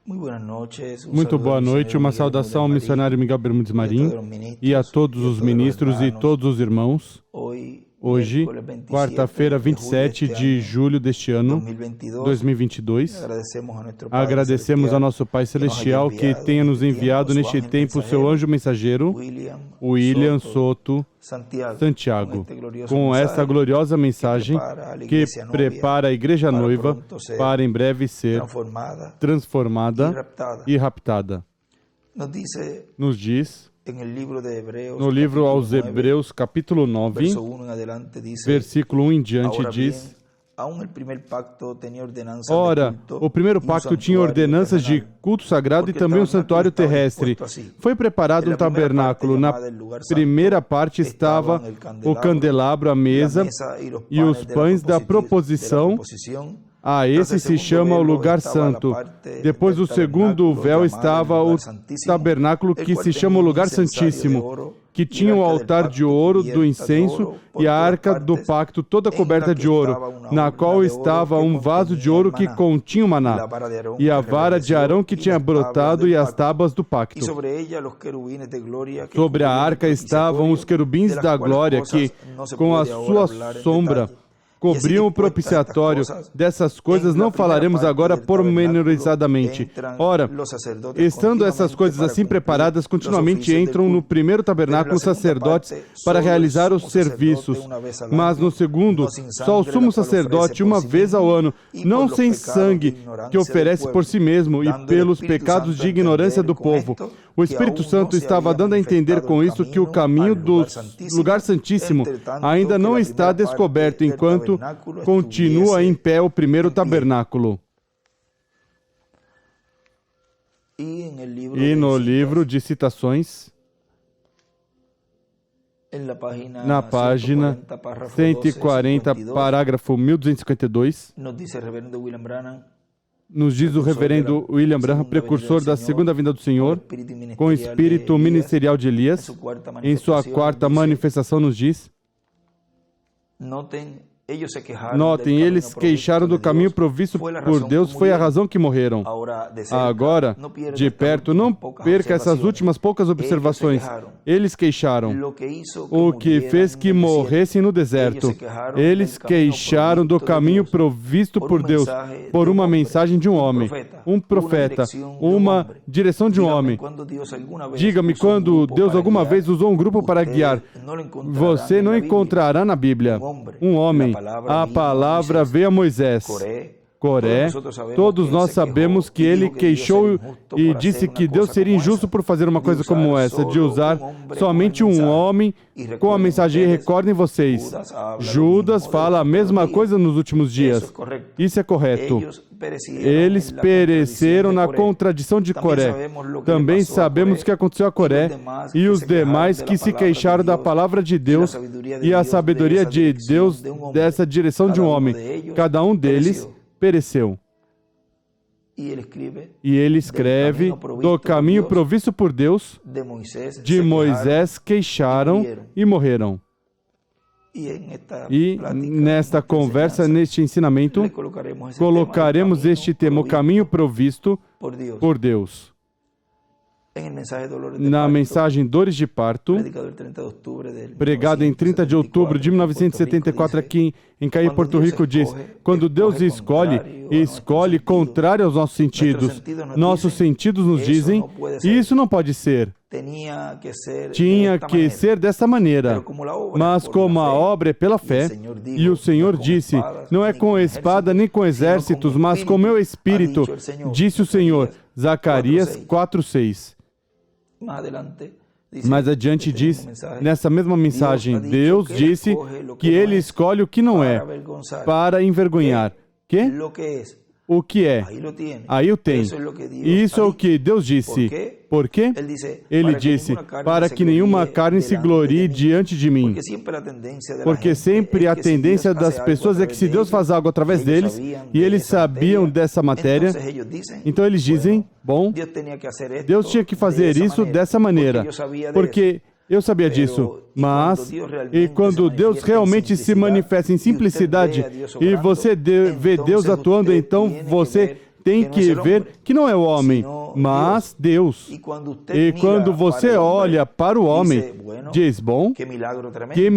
Muito boa noite, uma saudação ao missionário Miguel Bermúdez Marim e a todos os ministros e todos os irmãos. Hoje, quarta-feira, 27 de julho deste ano, 2022, agradecemos ao nosso Pai Celestial que tenha nos enviado neste tempo o seu anjo mensageiro, William Soto Santiago, com esta gloriosa mensagem que prepara a Igreja Noiva para em breve ser transformada e raptada. Nos diz, no livro aos Hebreus, capítulo 9, versículo 1 em diante, diz: Ora, o primeiro pacto tinha ordenanças de culto sagrado e também um santuário terrestre. Foi preparado um tabernáculo. Na primeira parte estava o candelabro, a mesa e os pães da proposição. A esse se chama o lugar santo. Depois do segundo véu estava o tabernáculo que se chama o lugar santíssimo, que tinha o altar de ouro do incenso e a arca do pacto toda coberta de ouro, na qual estava um vaso de ouro que continha o maná, e a vara de Arão que tinha brotado e as tábuas do pacto. Sobre a arca estavam os querubins da glória que, com a sua sombra, cobriam o propiciatório. Dessas coisas não falaremos agora pormenorizadamente. Ora, estando essas coisas assim preparadas, continuamente entram no primeiro tabernáculo os sacerdotes para realizar os serviços. Mas no segundo, só o sumo sacerdote uma vez ao ano, não sem sangue, que oferece por si mesmo e pelos pecados de ignorância do povo. O Espírito Santo estava dando a entender com isso que o caminho do lugar santíssimo ainda não está descoberto enquanto continua em pé o primeiro tabernáculo. E no livro de citações, na página 140, parágrafo 1252, nos diz o reverendo William Branham, precursor da segunda vinda do Senhor, com o espírito ministerial de Elias, em sua quarta manifestação nos diz: Notem, eles queixaram do caminho provisto por Deus, foi a razão que morreram. Agora, de perto, não perca essas últimas poucas observações. Eles queixaram. O que fez que morressem no deserto. Eles queixaram do caminho provisto por Deus, por uma mensagem de um homem, um profeta, uma direção de um homem. Diga-me quando Deus alguma vez usou um grupo para guiar. Você não encontrará na Bíblia um homem. A palavra veio a Moisés, Coré. Todos nós sabemos que ele queixou e disse que Deus seria injusto por fazer uma coisa como essa, de usar somente um homem com a mensagem. Recordem vocês, Judas fala a mesma coisa nos últimos dias. Isso é correto. Eles pereceram na contradição de Coré. Também sabemos o que aconteceu a Coré e os demais que se queixaram da palavra de Deus e a sabedoria de Deus dessa direção de um homem. Cada um deles pereceu. E ele escreve: do caminho provisto por Deus, de Moisés queixaram e morreram. E nesta conversa, neste ensinamento, colocaremos este tema, o caminho provisto por Deus. Na mensagem Dores de Parto, pregada em 30 de outubro de 1974 aqui em Caí, Porto Rico, diz: quando Deus escolhe contrário aos nossos sentidos. Nossos sentidos nos dizem, isso não pode ser. Tinha que ser dessa maneira. Mas como a obra é pela fé, e o Senhor disse, não é com espada nem com exércitos, mas com meu espírito, disse o Senhor. Zacarias 4:6. Mais adiante diz, nessa mesma mensagem, Deus disse que Ele escolhe o que não é, para envergonhar. Que? O que é? Aí eu tenho. Isso é o que Deus disse. Por quê? Ele disse, para que nenhuma carne se glorie diante de mim. Porque sempre a tendência das pessoas é que se Deus faz algo através deles, e eles sabiam dessa matéria, então eles dizem, bom, Deus tinha que fazer isso dessa maneira, porque eu sabia disso, mas e quando Deus realmente se manifesta em simplicidade e você vê Deus atuando, então você tem que ver que não é o homem, mas Deus. E quando você olha para o homem, diz, bom, que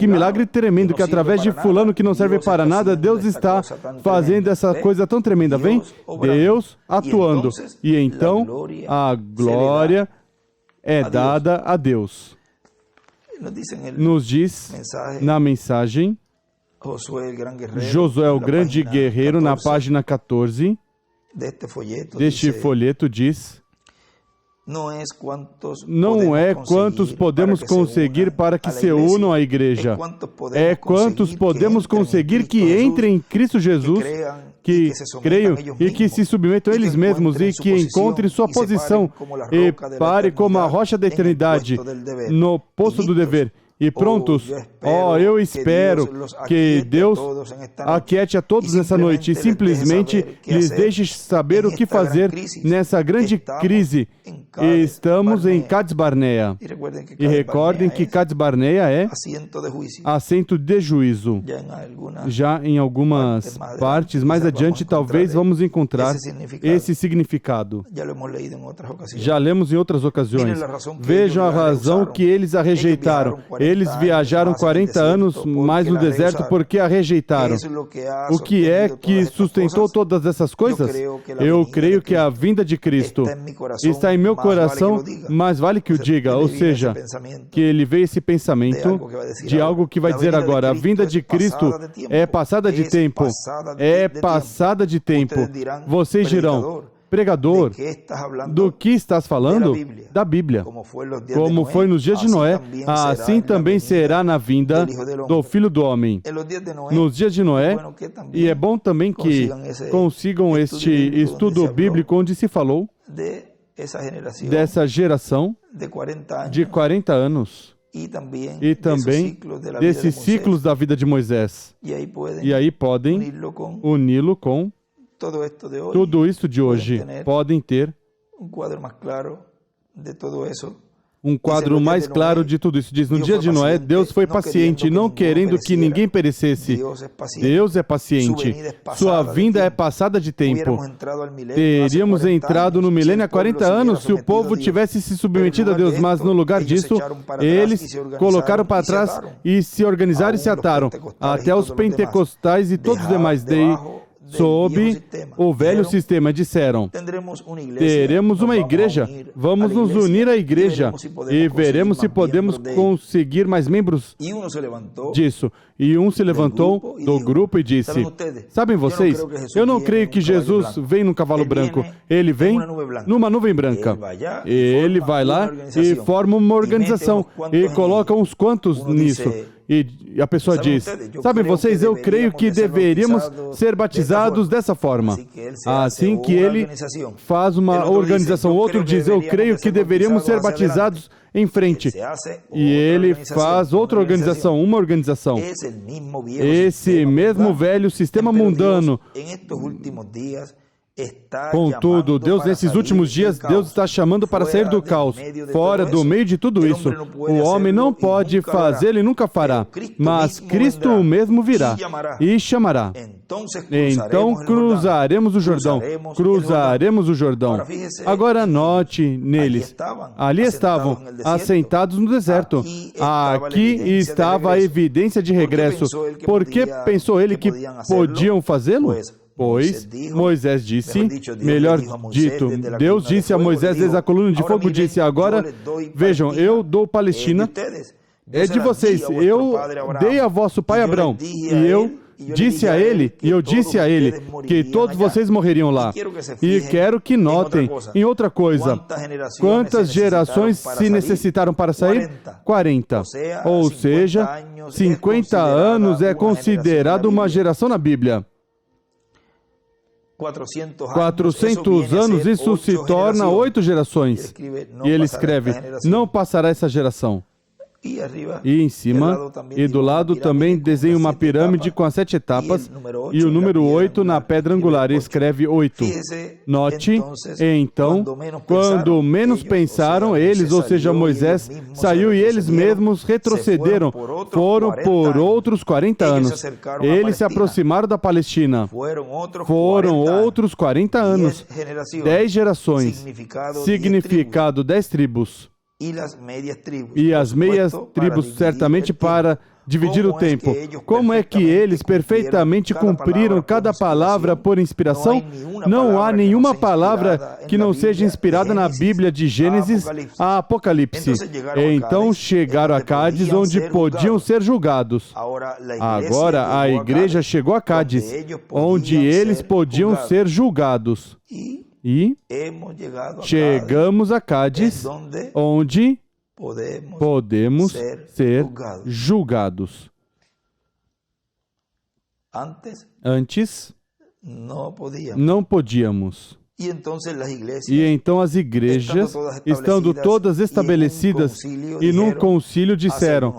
milagre tremendo, que através de fulano que não serve para nada, Deus está fazendo essa coisa tão tremenda. Vem Deus atuando. E então a glória é dada a Deus. Nos diz na mensagem, Josué, o grande guerreiro, na página 14 deste folheto, diz: não é quantos podemos conseguir para que se unam à igreja, é quantos podemos conseguir que entrem em Cristo Jesus, que creiam e que se submetam eles mesmos e que encontrem sua posição e pare como a rocha da eternidade no poço do dever. E prontos, eu espero que Deus aquiete a todos nessa noite e simplesmente lhes deixe saber o que fazer nessa grande crise. Estamos em Cades Barnea. E recordem que Cades Barnea é assento de juízo. Já em algumas partes, mais adiante, talvez vamos encontrar esse significado. Já lemos em outras ocasiões. Vejam a razão que eles a rejeitaram. Eles viajaram 40 anos mais no deserto porque a rejeitaram. O que é que sustentou todas essas coisas? Eu creio que a vinda de Cristo está em meu coração, mas vale que o diga, ou seja, que ele veio esse pensamento de algo que vai dizer agora. A vinda de Cristo é passada de tempo. É passada de tempo. Vocês dirão, pregador, do que estás falando? Da Bíblia. Como foi nos dias de Noé, assim também será na vinda do Filho do Homem. Nos dias de Noé, e é bom também que consigam este estudo bíblico onde se falou dessa geração de 40 anos e também desses ciclos da vida de Moisés. E aí podem uni-lo com tudo isso de hoje. Podem ter um quadro mais claro de tudo isso. Diz, no dia de Noé, Deus foi paciente, não querendo que ninguém perecesse. Deus é paciente. Sua vinda é passada de tempo. Teríamos entrado no milênio há 40 anos se o povo tivesse se submetido a Deus, mas no lugar disso, eles colocaram para trás e se organizaram e se ataram. Até os pentecostais e todos os demais sob o velho sistema, disseram, teremos uma igreja, vamos nos unir à igreja e veremos se podemos conseguir mais membros disso. E um se levantou do grupo e disse, sabem vocês, eu não creio que Jesus vem num cavalo branco, ele vem numa nuvem branca. Ele vai lá e forma uma organização e coloca uns quantos nisso. E a pessoa diz, sabem vocês, eu creio que deveríamos ser batizados dessa forma. Assim que ele faz uma organização. Outro diz, eu creio que deveríamos ser batizados em frente. E ele faz outra organização, uma organização. Esse mesmo velho sistema mundano. Contudo, Deus, nesses últimos dias, Deus está chamando para sair do caos, fora do meio de tudo isso. O homem não pode fazê-lo e nunca fará, mas Cristo mesmo virá e chamará. Então cruzaremos o Jordão. Cruzaremos o Jordão. Agora note neles. Ali estavam, assentados no deserto. Aqui estava a evidência de regresso. Por que pensou ele que podiam fazê-lo? Pois Moisés disse, melhor dito, Deus disse a Moisés desde a coluna de fogo, disse, agora, vejam, eu dou Palestina, é de vocês, eu dei a vosso pai Abraão, e eu disse a ele, que todos vocês morreriam lá. E quero que notem em outra coisa, quantas gerações se necessitaram para sair? 40. Ou seja, 50 anos é considerado uma geração na Bíblia. 400 anos, isso se torna 8 gerações. E ele escreve, não passará essa geração. E em cima, e do lado também desenha uma pirâmide com as 7 etapas, e o número 8 na pedra angular, e escreve 8. Note, então, quando menos pensaram, eles, ou seja, Moisés, saiu e eles mesmos retrocederam, foram por outros 40 anos. Eles se aproximaram da Palestina. Foram outros 40 anos, 10 gerações, significado 10 tribos. E as meias tribos, certamente, para dividir o tempo. Como é que eles perfeitamente cumpriram cada palavra por inspiração? Não há nenhuma palavra que não seja inspirada na Bíblia, de Gênesis a Apocalipse. Então chegaram a Cádiz, onde podiam ser julgados. Agora a igreja chegou a Cádiz, onde eles podiam ser julgados. E chegamos a Cádiz, onde podemos ser julgados. Antes, não podíamos. E então as igrejas, estando todas estabelecidas e num concílio, disseram: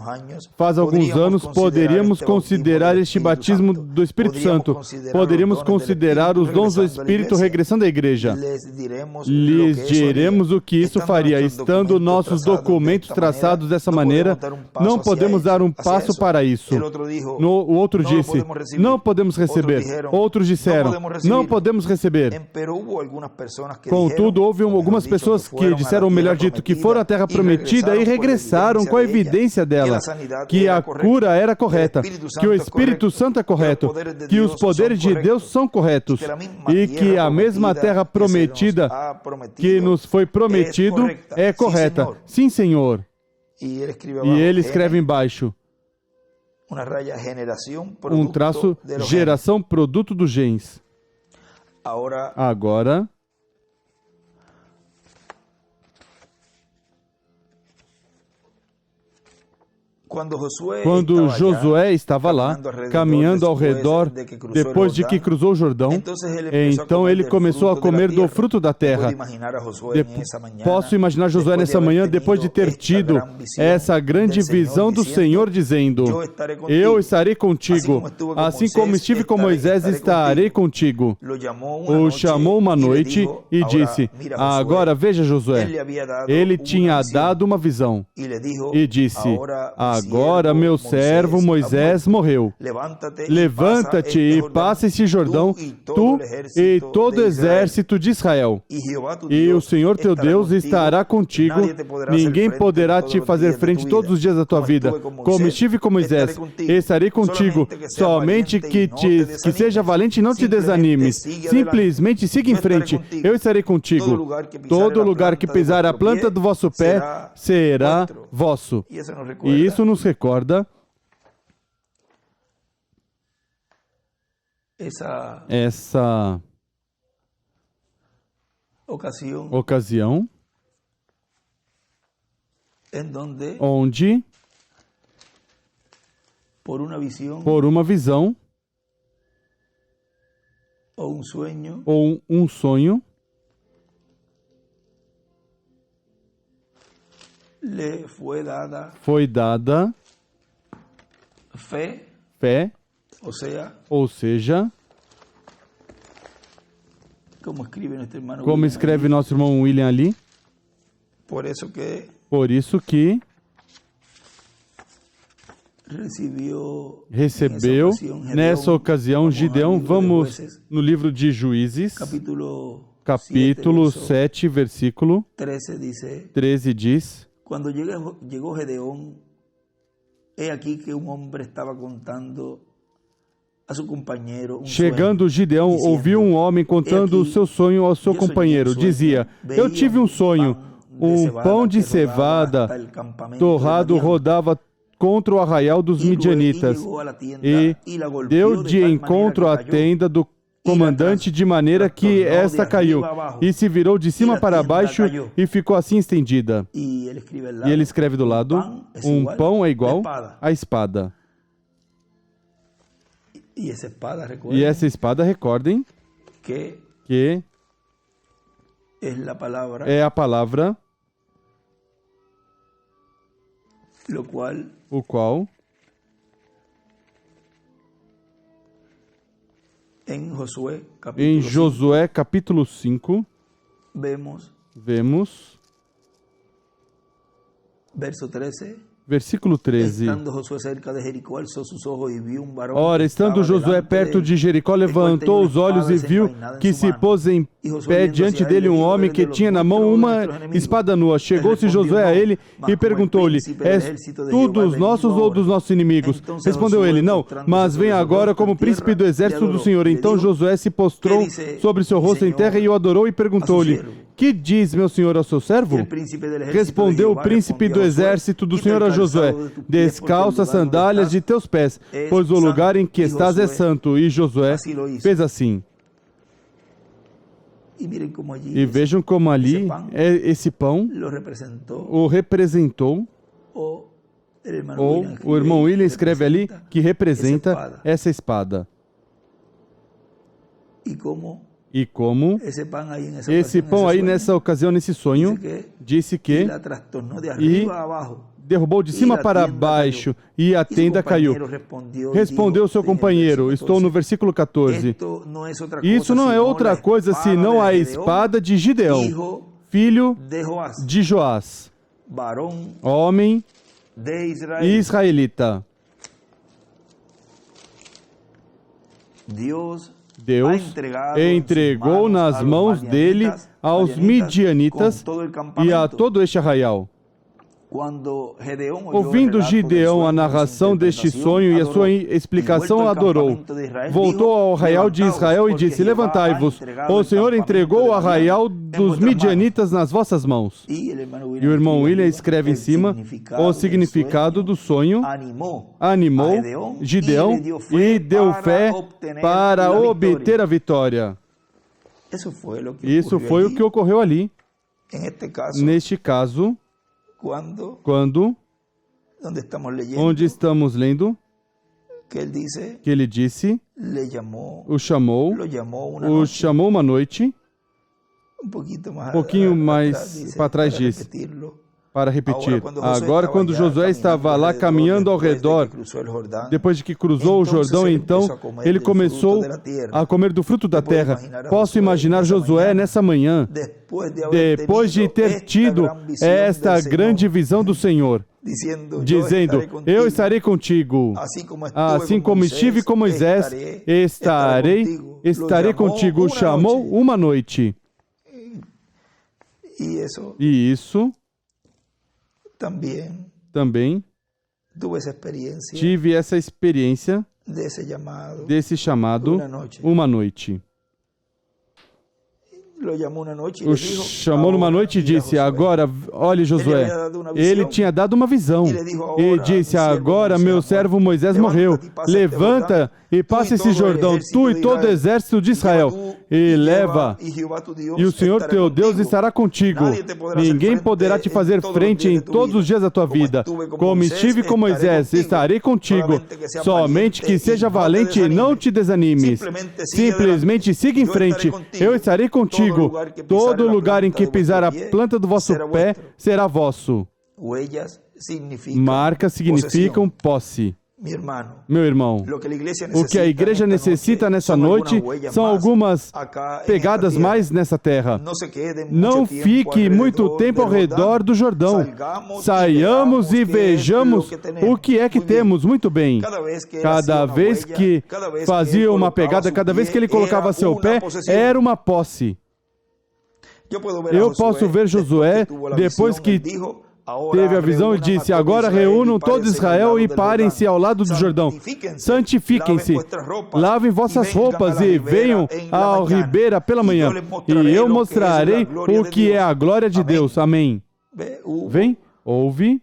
faz alguns anos poderíamos considerar este batismo do Espírito Santo, poderíamos considerar os dons do Espírito regressando à igreja. Lhes diremos o que isso faria. Estando nossos documentos traçados dessa maneira, não podemos dar um passo para isso. O outro disse: não podemos receber. Outros disseram: não podemos receber. Contudo, houve algumas pessoas que disseram, melhor dito, que foram à Terra Prometida e regressaram com a evidência dela, que a cura era correta, que o Espírito Santo é correto, que os poderes de Deus são corretos e que a mesma Terra Prometida que nos foi prometido é correta. Sim, Senhor. E ele escreve embaixo um traço, geração, produto dos genes. Agora, quando Josué estava lá, caminhando ao redor, depois de que cruzou o Jordão, então ele começou a comer do fruto da terra. Posso imaginar Josué nessa manhã, depois de ter tido essa grande visão do Senhor, dizendo: eu estarei contigo, assim como estive com Moisés, estarei contigo. O chamou uma noite e disse: agora veja, Josué. Ele tinha dado uma visão e disse: agora meu servo Moisés morreu. Levanta-te e passa esse Jordão, tu e todo o exército de Israel. E o Senhor teu Deus estará contigo. Ninguém poderá te fazer frente todos os dias da tua vida. Como estive com Moisés, estarei contigo. Somente que seja valente e não te desanimes. Simplesmente siga em frente. Eu estarei contigo. Todo lugar que pisar a planta do vosso pé será vosso. E isso nos recorda essa ocasião onde, por uma visão ou um sonho, foi dada fé, ou seja, como escreve nosso irmão William ali, por isso que recebeu nessa ocasião Gideão. Vamos no livro de Juízes, capítulo 7, versículo 13 diz: quando chegou Gedeón, aqui que homem estava contando a seu companheiro. Chegando Gideão, ouviu um homem contando o seu sonho ao seu companheiro. Dizia: eu tive um sonho, um pão de cevada torrado rodava contra o arraial dos midianitas e deu de encontro à tenda do comandante, de maneira que esta caiu e se virou de cima para baixo e ficou assim estendida. E ele escreve do lado: um pão é igual à espada. E essa espada, recordem, que é a palavra o qual em Josué capítulo 5 vemos versículo 13. Ora, estando Josué perto de Jericó, levantou os olhos e viu que se pôs em pé diante dele um homem que tinha na mão uma espada nua. Chegou-se Josué a ele e perguntou-lhe: És tu dos nossos ou dos nossos inimigos? Respondeu ele: Não, mas vem agora como príncipe do exército do Senhor. Então Josué se prostrou sobre seu rosto em terra e o adorou e perguntou-lhe: Que diz meu senhor ao seu servo? Respondeu o príncipe do exército do Senhor a Josué: Descalça as sandálias de teus pés, pois o lugar em que estás é santo. E Josué fez assim. E vejam como ali esse pão o representou, ou o irmão William escreve ali que representa essa espada. E como esse pão aí nessa ocasião, nesse sonho, disse que e derrubou de cima para baixo e a tenda caiu. Respondeu seu companheiro, estou no versículo 14. Isso não é outra coisa senão a espada de Gideão, filho de Joás, homem israelita. Deus entregou nas mãos dele aos midianitas e a todo este arraial. Ouvindo Gideão a narração deste sonho e a sua explicação, adorou. Voltou ao arraial de Israel e disse: Levantai-vos, o Senhor entregou o arraial dos midianitas nas vossas mãos. E o irmão William escreve em cima o significado do sonho. Animou Gideão e deu fé para obter a vitória. Isso foi o que ocorreu ali. Neste caso, quando onde estamos lendo que ele disse, o chamou uma noite, um pouquinho mais para trás disse, para repetir. Agora, quando Josué estava lá caminhando ao redor, depois de que cruzou o Jordão, então ele começou a comer do fruto da terra. Posso imaginar Josué nessa manhã, depois de ter tido esta grande visão do Senhor, dizendo: Eu estarei contigo, assim como estive com Moisés, estarei contigo. O chamou uma noite. E isso também tive essa experiência desse chamado uma noite. O chamou numa noite e disse: Agora, olhe Josué, ele tinha dado uma visão e disse: Agora meu servo Moisés morreu, levanta e passa esse Jordão, tu e todo o exército de Israel, e leva, e o Senhor teu Deus estará contigo. Ninguém poderá te fazer frente em todos os dias da tua vida. Como estive com Moisés, estarei contigo. Somente que seja valente e não te desanimes. Simplesmente siga em frente. Eu estarei contigo. Todo lugar em que pisar a planta do vosso pé será vosso. Marcas significam posse. Meu irmão, o que a igreja necessita nessa noite são algumas pegadas mais nessa terra. Não fique muito tempo ao redor do Jordão. Saiamos e vejamos o que é que temos. Muito bem. Cada vez que fazia uma pegada, cada vez que ele colocava seu pé, era uma posse. Eu posso ver Josué, depois que teve a visão, e disse: Agora reúnam todo Israel e parem-se ao lado do Jordão. Santifiquem-se, lavem vossas roupas e venham ao ribeira pela manhã. E eu mostrarei o que é a glória de Deus. Amém. Vem, houve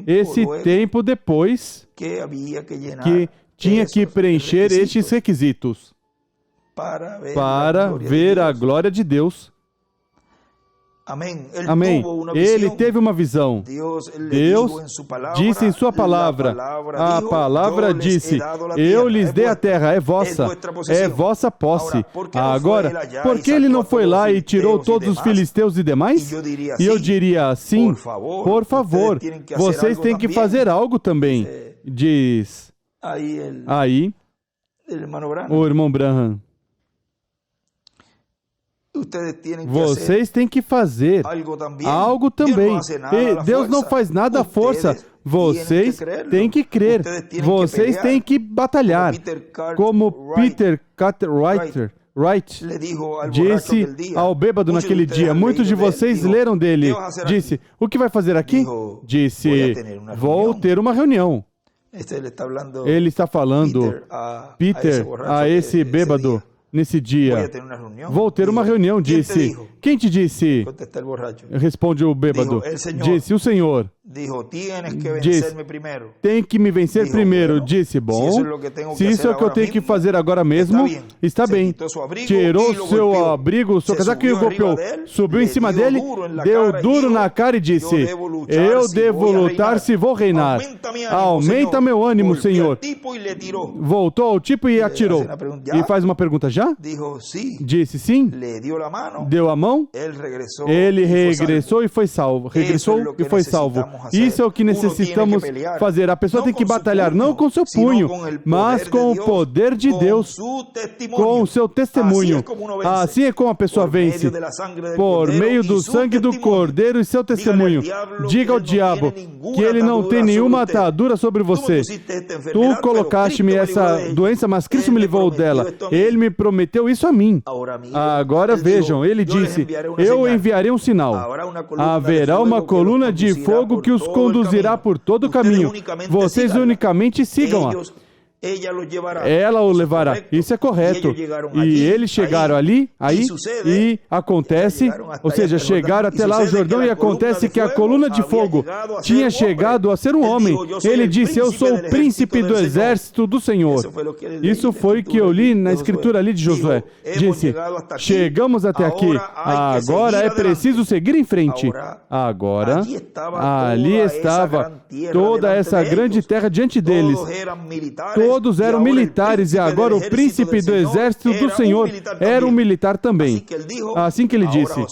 esse tempo depois que tinha que preencher estes requisitos para ver a glória de Deus. Amém. Ele teve uma visão. Deus disse em sua palavra, a palavra disse, eu lhes dei a terra, é vossa posse. Agora, por que ele não foi lá e tirou todos os filisteus e demais? E eu diria assim, por favor, vocês têm que fazer algo também, diz aí o irmão Branham. Vocês têm que fazer algo também. E Deus não faz nada à força. Vocês têm que crer. Vocês têm que batalhar. Como Peter Cartwright disse ao bêbado naquele dia. Muitos de vocês leram dele. Disse, o que vai fazer aqui? Disse, vou ter uma reunião. Ele está falando, Peter, a esse bêbado. Nesse dia, vou ter uma reunião, disse. Quem te disse? Responde o bêbado. Disse, o Senhor. Disse, tem que me vencer primeiro. Disse, bom, se isso é o que eu tenho que fazer agora mesmo, está bem. Tirou seu abrigo, seu casaco e o golpeou. Subiu em cima dele, deu duro na cara e disse, eu devo lutar se vou reinar. Aumenta meu ânimo, Senhor. Voltou ao tipo e atirou. E faz uma pergunta já? Disse sim. Deu a mão. Ele regressou e foi salvo. Regressou e foi salvo. Isso é o que necessitamos fazer. A pessoa tem que batalhar não com seu punho, mas com o poder de Deus, com o seu testemunho. Assim é como a pessoa vence, por meio do sangue do Cordeiro e seu testemunho. Diga ao diabo que ele não tem nenhuma atadura sobre você. Tu colocaste-me essa doença, mas Cristo me livrou dela. Ele me prometeu isso a mim. Agora vejam, ele disse, eu enviarei um sinal. Haverá uma coluna de fogo que os conduzirá por todo o caminho. Vocês unicamente sigam-a. Ela o levará. Isso é correto. E eles chegaram ali, aí, e acontece, ou seja, chegaram até lá o Jordão e acontece que a coluna de fogo tinha chegado a ser um homem. Ele disse, eu sou o príncipe do exército do Senhor. Isso foi o que eu li na escritura ali de Josué. Disse, chegamos até aqui. Agora é preciso seguir em frente. Agora, ali estava toda essa grande terra diante deles. Todos eram militares e agora o príncipe do exército do Senhor era um militar também. Assim que ele disse,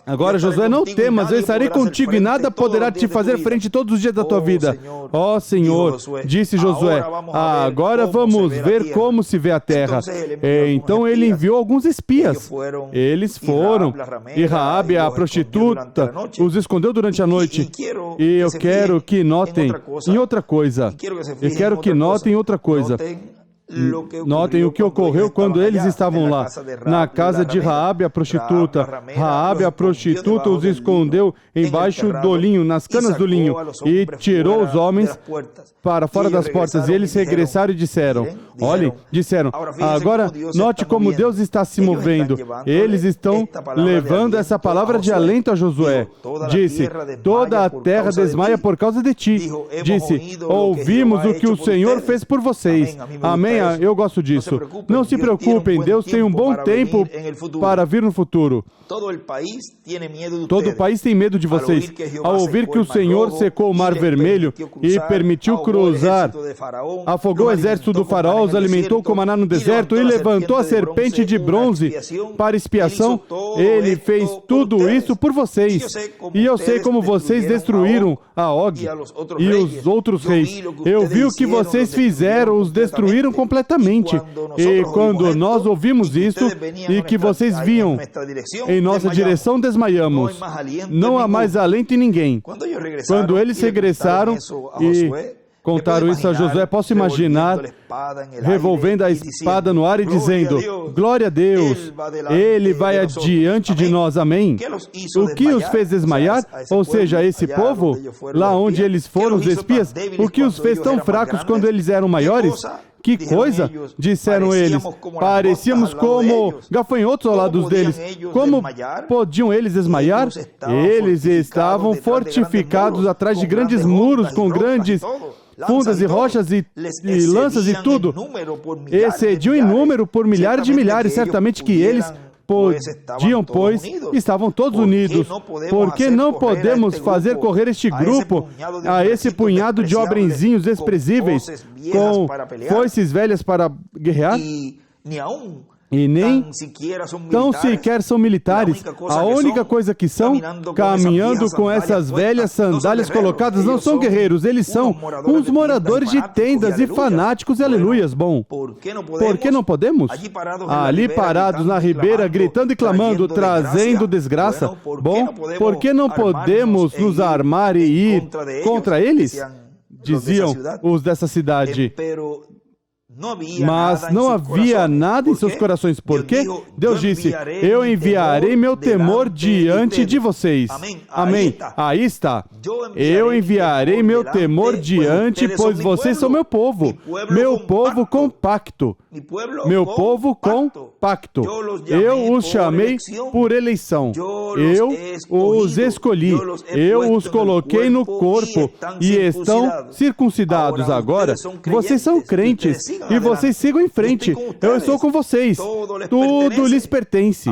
agora Josué, não temas, eu estarei contigo e nada poderá te fazer frente todos os dias da tua vida. Ó Senhor, disse Josué, agora vamos ver como se vê a terra. Então ele enviou alguns espias. Eles foram e Raabe, a prostituta, os escondeu durante a noite. E eu quero que notem em outra coisa. Eu quero que notem outra coisa. Notem o que ocorreu quando eles estavam lá, na casa de Raabe, a prostituta. Raabe, a prostituta, os escondeu embaixo do linho, nas canas do linho, e tirou os homens para fora das portas. E eles regressaram e disseram, olhem, disseram, agora note como Deus está se movendo. Eles estão levando essa palavra de alento a Josué. Disse, toda a terra desmaia por causa de ti. Disse, ouvimos o que o Senhor fez por vocês. Amém. Eu gosto disso. Não se preocupem, Deus tem um bom tempo para vir no futuro. Todo o país tem medo de vocês. Ao ouvir que o Senhor secou o Mar Vermelho e permitiu cruzar, afogou o exército do faraó, os alimentou com maná no deserto e levantou a serpente de bronze para expiação, ele fez tudo isso por vocês. E eu sei como vocês destruíram a Og e os outros reis. Eu vi o que vocês fizeram, os destruíram completamente. E quando nós ouvimos isso e que vocês vinham em nossa direção, desmaiamos. Não há mais alento em ninguém. Quando eles regressaram e contaram isso a Josué, posso imaginar revolvendo a espada no ar e dizendo, glória a Deus, Ele vai adiante de nós, amém. O que os fez desmaiar? Ou seja, esse povo, lá onde eles foram, os espias, o que os fez tão fracos quando eles eram maiores? Que coisa, disseram eles, parecíamos como gafanhotos ao lado deles. Como podiam eles desmaiar? Eles estavam fortificados atrás de grandes muros com grandes fundas e rochas e lanças e tudo. Excediam em número por milhares de milhares. Certamente que eles podiam, pois, estavam todos unidos. Por que não podemos fazer correr este grupo a esse punhado de homenzinhos desprezíveis com foices velhas para guerrear? E nem tão sequer são militares. A única coisa que são, caminhando com essas velhas sandálias colocadas, não são guerreiros, eles são uns moradores de tendas e fanáticos, aleluias. Bom, por que não podemos? Ali parados na ribeira, gritando e clamando, trazendo desgraça. Bom, por que não podemos nos armar e ir contra eles? Diziam os dessa cidade. Mas não havia nada em seus corações. Por quê? Deus disse, eu enviarei meu temor diante de vocês. Amém. Aí está. Eu enviarei meu temor diante, pois vocês são meu povo compacto. Meu povo compacto. Eu os chamei por eleição. Eu os escolhi. Eu os coloquei no corpo e estão circuncidados. Agora, vocês são crentes. E vocês sigam em frente. Eu estou com vocês. Tudo lhes pertence.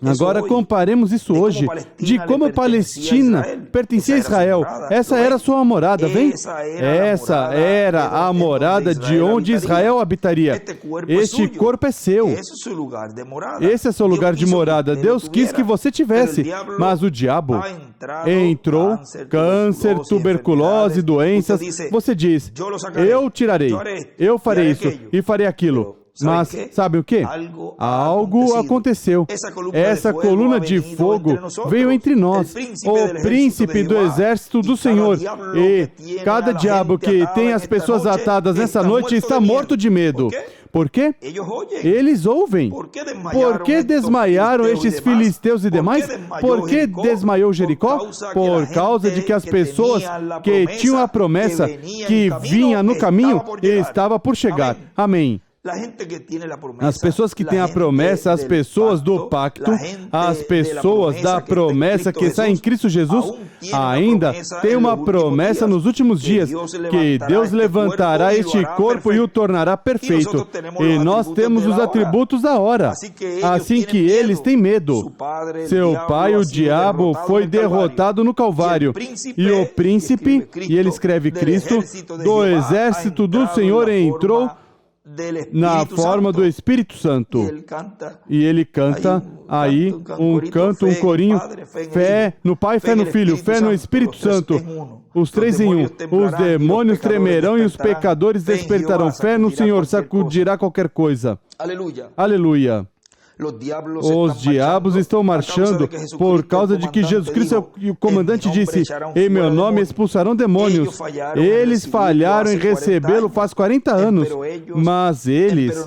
Agora comparemos isso hoje, de como a Palestina pertencia a Israel. Essa era a sua morada, vem? Essa era a morada de onde Israel habitaria. Este corpo é seu. Esse é seu lugar de morada. Deus quis que você tivesse, mas o diabo entrou, câncer, tuberculose, doenças. Você diz, eu tirarei, eu farei isso e farei aquilo. Mas, sabe o que? Algo aconteceu. Essa coluna de fogo veio entre nós, o príncipe do exército do Senhor. E cada diabo que tem as pessoas atadas nessa noite está morto de medo. Por quê? Eles ouvem. Por que desmaiaram estes filisteus e demais? Por que desmaiou Jericó? Por causa de que as pessoas que tinham a promessa que vinha no caminho estava por chegar. Amém. As pessoas que têm a promessa, as pessoas do pacto, as pessoas da promessa que está em Cristo Jesus, ainda têm uma promessa nos últimos dias, que Deus levantará este corpo e o tornará perfeito. E nós temos os atributos da hora. Assim que eles têm medo. Seu pai, o diabo, foi derrotado no Calvário. E o príncipe, e ele escreve Cristo, do exército do Senhor entrou na forma do Espírito Santo. E ele canta aí um canto, um corinho, fé no Pai, fé no Filho, fé no Espírito Santo. Os três em um. Os demônios tremerão e os pecadores despertarão. Fé no Senhor sacudirá qualquer coisa. Aleluia. Os diabos estão marchando por causa de que Jesus Cristo, o comandante, disse, em meu nome expulsarão demônios. Eles falharam em recebê-lo faz 40 anos, mas eles...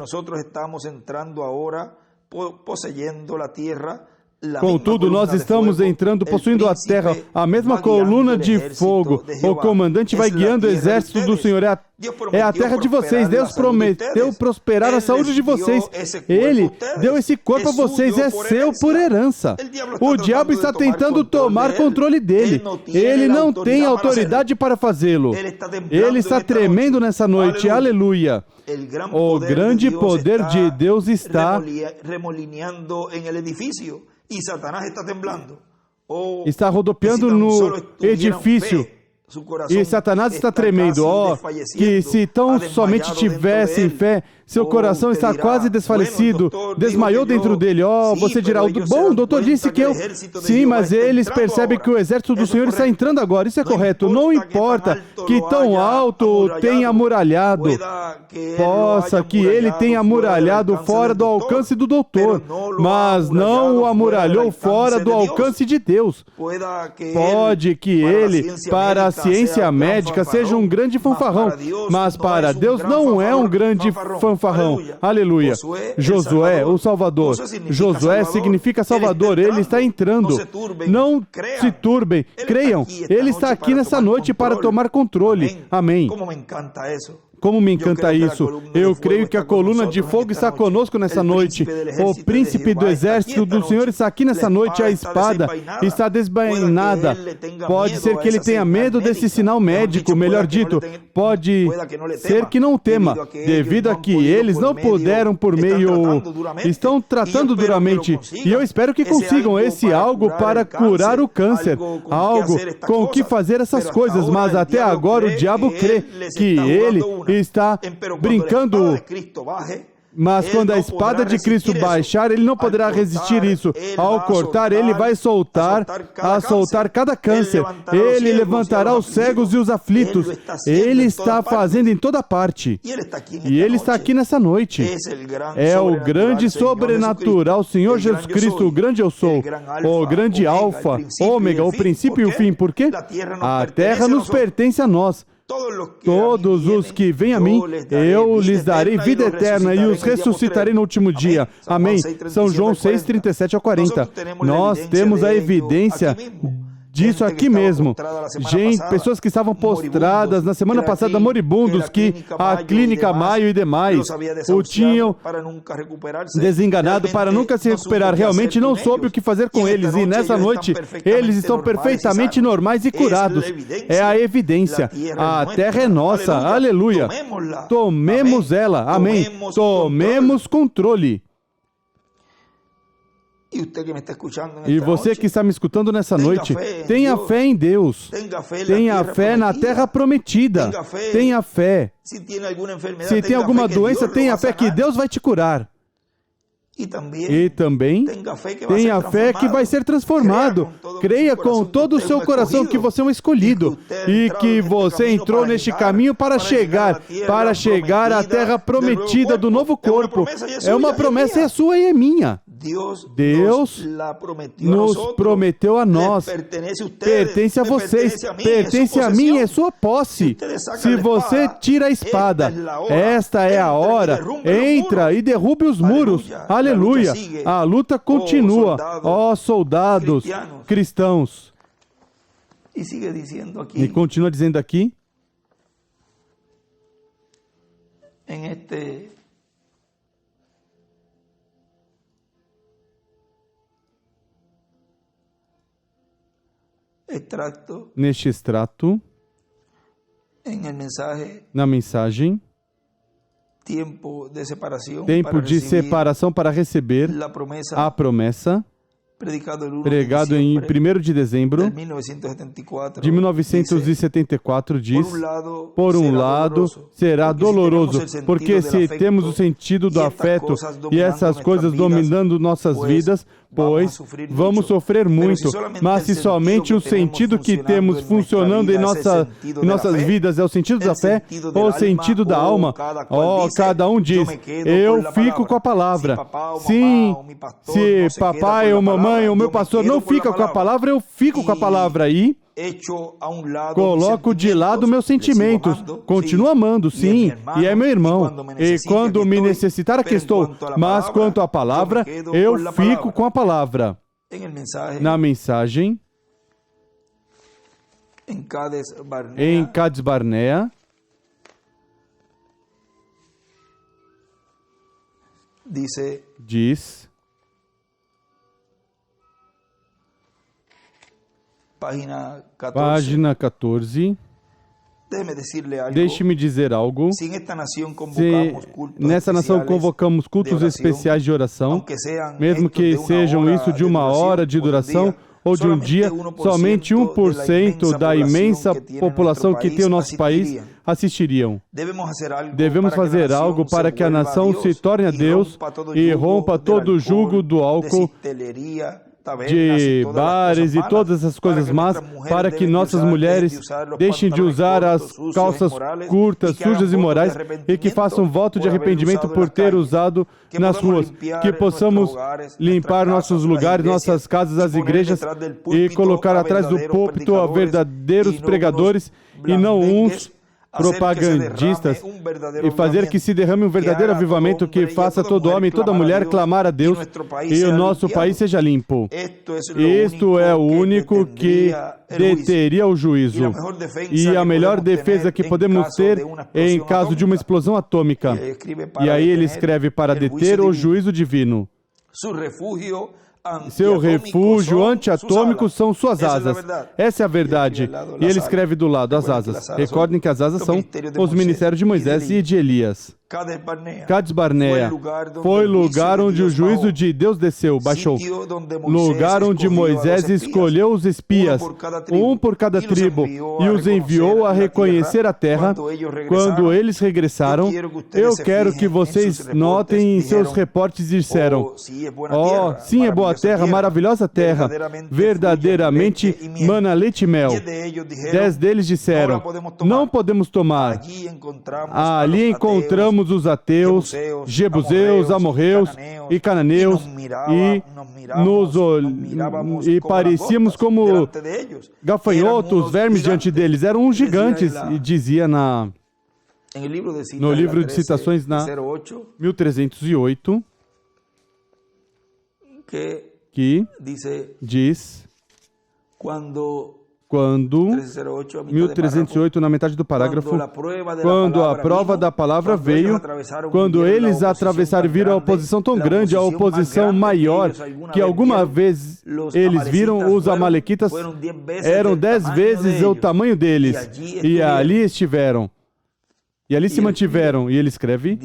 Contudo, nós estamos entrando, possuindo a terra, a mesma coluna de fogo. O comandante vai guiando o exército do Senhor. É a terra de vocês. Deus prometeu prosperar a saúde de vocês. Ele deu esse corpo a vocês. É seu por herança. O diabo está tentando tomar controle dele. Ele não tem autoridade para fazê-lo. Ele está tremendo nessa noite. Aleluia. O grande poder de Deus está está rodopiando no edifício. E Satanás está tremendo. Que se tão somente tivessem fé, seu coração está quase desfalecido, desmaiou dentro dele. Você dirá, bom, o doutor disse que eu... Sim, mas eles percebem que o exército do Senhor está entrando agora. Isso é correto. Não importa que tão alto tenha amuralhado, possa que ele tenha amuralhado fora do alcance do doutor, mas não o amuralhou fora do alcance de Deus. Pode que ele, para a ciência médica, seja um grande fanfarrão, mas para Deus não é um grande fanfarrão. Aleluia. Josué, o Salvador. Josué significa Salvador. Ele está entrando. Não se turbem. Creiam. Ele está aqui nessa noite para tomar controle. Amém. Como me encanta isso. Eu creio que a coluna de fogo está conosco nessa noite. O príncipe do exército do Senhor está aqui nessa noite. A espada está desbainada. Pode ser que ele tenha medo desse sinal médico, melhor dito. Pode ser que não tema, devido a que eles não puderam por meio... Estão tratando duramente. E eu espero que consigam esse algo para curar o câncer. Algo com o que fazer essas coisas. Mas até agora o diabo crê que ele está brincando. Mas quando a espada de Cristo baixar, ele não poderá resistir isso. Ao cortar, ele vai soltar cada câncer. Ele levantará os cegos e os aflitos. Ele está fazendo em toda parte. E ele está aqui nessa noite. É o grande sobrenatural, Senhor Jesus Cristo, o grande eu sou, o grande alfa, ômega, o princípio e o fim. Por quê? A terra nos pertence a nós. Todos os que vêm a mim, eu lhes darei vida eterna e os ressuscitarei no último dia. Amém. São João 6, 37 a 40. Nós temos a evidência disso aqui mesmo. Gente, pessoas que estavam postradas na semana passada, moribundos, que a Clínica Maio e demais o tinham desenganado para nunca se recuperar. Realmente não soube o que fazer com eles. E nessa noite, eles estão perfeitamente normais e curados. É a evidência. A terra é nossa. Aleluia. Tomemos ela. Amém. Tomemos controle. E você que está me escutando nessa noite, tenha fé em Deus. Tenha fé na terra prometida. Tenha fé. Se tem alguma doença, tenha fé que Deus vai te curar. E também tenha fé que vai ser transformado. Creia com todo o seu coração que você é um escolhido e que você entrou neste caminho para chegar à terra prometida do novo corpo. É uma promessa, é sua e é minha. Deus nos prometeu a nós. Pertence a vocês, pertence a mim, é sua posse. Se você tira a espada, esta é a hora. Entra e derrube os muros. Aleluia. A luta continua. Ó soldados cristãos. E continua dizendo aqui. Neste extrato, na mensagem, tempo de separação para receber a promessa, pregado em 1º de dezembro de 1974, diz: por um lado, será doloroso, porque se temos o sentido do afeto e essas coisas dominando nossas vidas, pois vamos sofrer muito, mas se somente o sentido que temos funcionando em nossas vidas é o sentido da fé ou o sentido da alma, cada um diz: eu fico com a palavra. Sim, se papai ou mamãe ou meu pastor não fica com a palavra, eu fico com a palavra aí. Coloco de lado meus sentimentos. Continuo amando, sim, e é meu irmão. E quando me necessitar, aqui estou. Mas quanto à palavra, eu fico com a palavra. Na mensagem, em Cades Barnea, diz... Página 14. Deixe-me dizer algo. Se nessa nação convocamos cultos especiais de oração, mesmo que sejam isso de 1 hora de duração ou de um dia, somente 1% da imensa população que tem o nosso país assistiriam. Devemos fazer algo para que a nação se torne a Deus e rompa todo o jugo do álcool, de bares e todas essas coisas más, para que nossas mulheres deixem de usar as calças curtas, sujas e imorais, e que façam voto de arrependimento por ter usado nas ruas. Que possamos limpar nossos lugares, nossas casas, as igrejas, e colocar atrás do púlpito a verdadeiros pregadores e não uns propagandistas e fazer que se derrame um verdadeiro avivamento que faça todo homem e toda mulher clamar a Deus e o nosso país seja limpo. Isto é o único que deteria o juízo. E a melhor defesa que podemos ter é em caso de uma explosão atômica. E aí ele escreve para deter o juízo divino. Seu refúgio antiatômico são suas asas. Essa é a verdade. E ele escreve do lado, as asas. Recordem que as asas são os ministérios de Moisés e de Elias. Cades Barnea foi lugar onde o juízo de Deus desceu, baixou. Lugar onde Moisés escolheu os espias, um por cada tribo, e os enviou a reconhecer a terra. Quando eles regressaram, eu quero que vocês notem em seus reportes, disseram: oh, sim, é boa terra, maravilhosa terra, verdadeiramente mana leite e mel. 10 deles disseram: não podemos tomar. Ali encontramos os ateus, jebuseus, amorreus e cananeus, e parecíamos como gafanhotos, vermes diante deles. Eram uns gigantes, e dizia no livro de citações, na 1308, que diz, quando 1308, na metade do parágrafo, quando a prova da palavra veio, quando eles atravessaram e viram a oposição tão grande, a oposição maior que alguma vez eles viram, os amalequitas eram 10 vezes o tamanho deles, e ali estiveram. E ali se mantiveram, e ele escreve,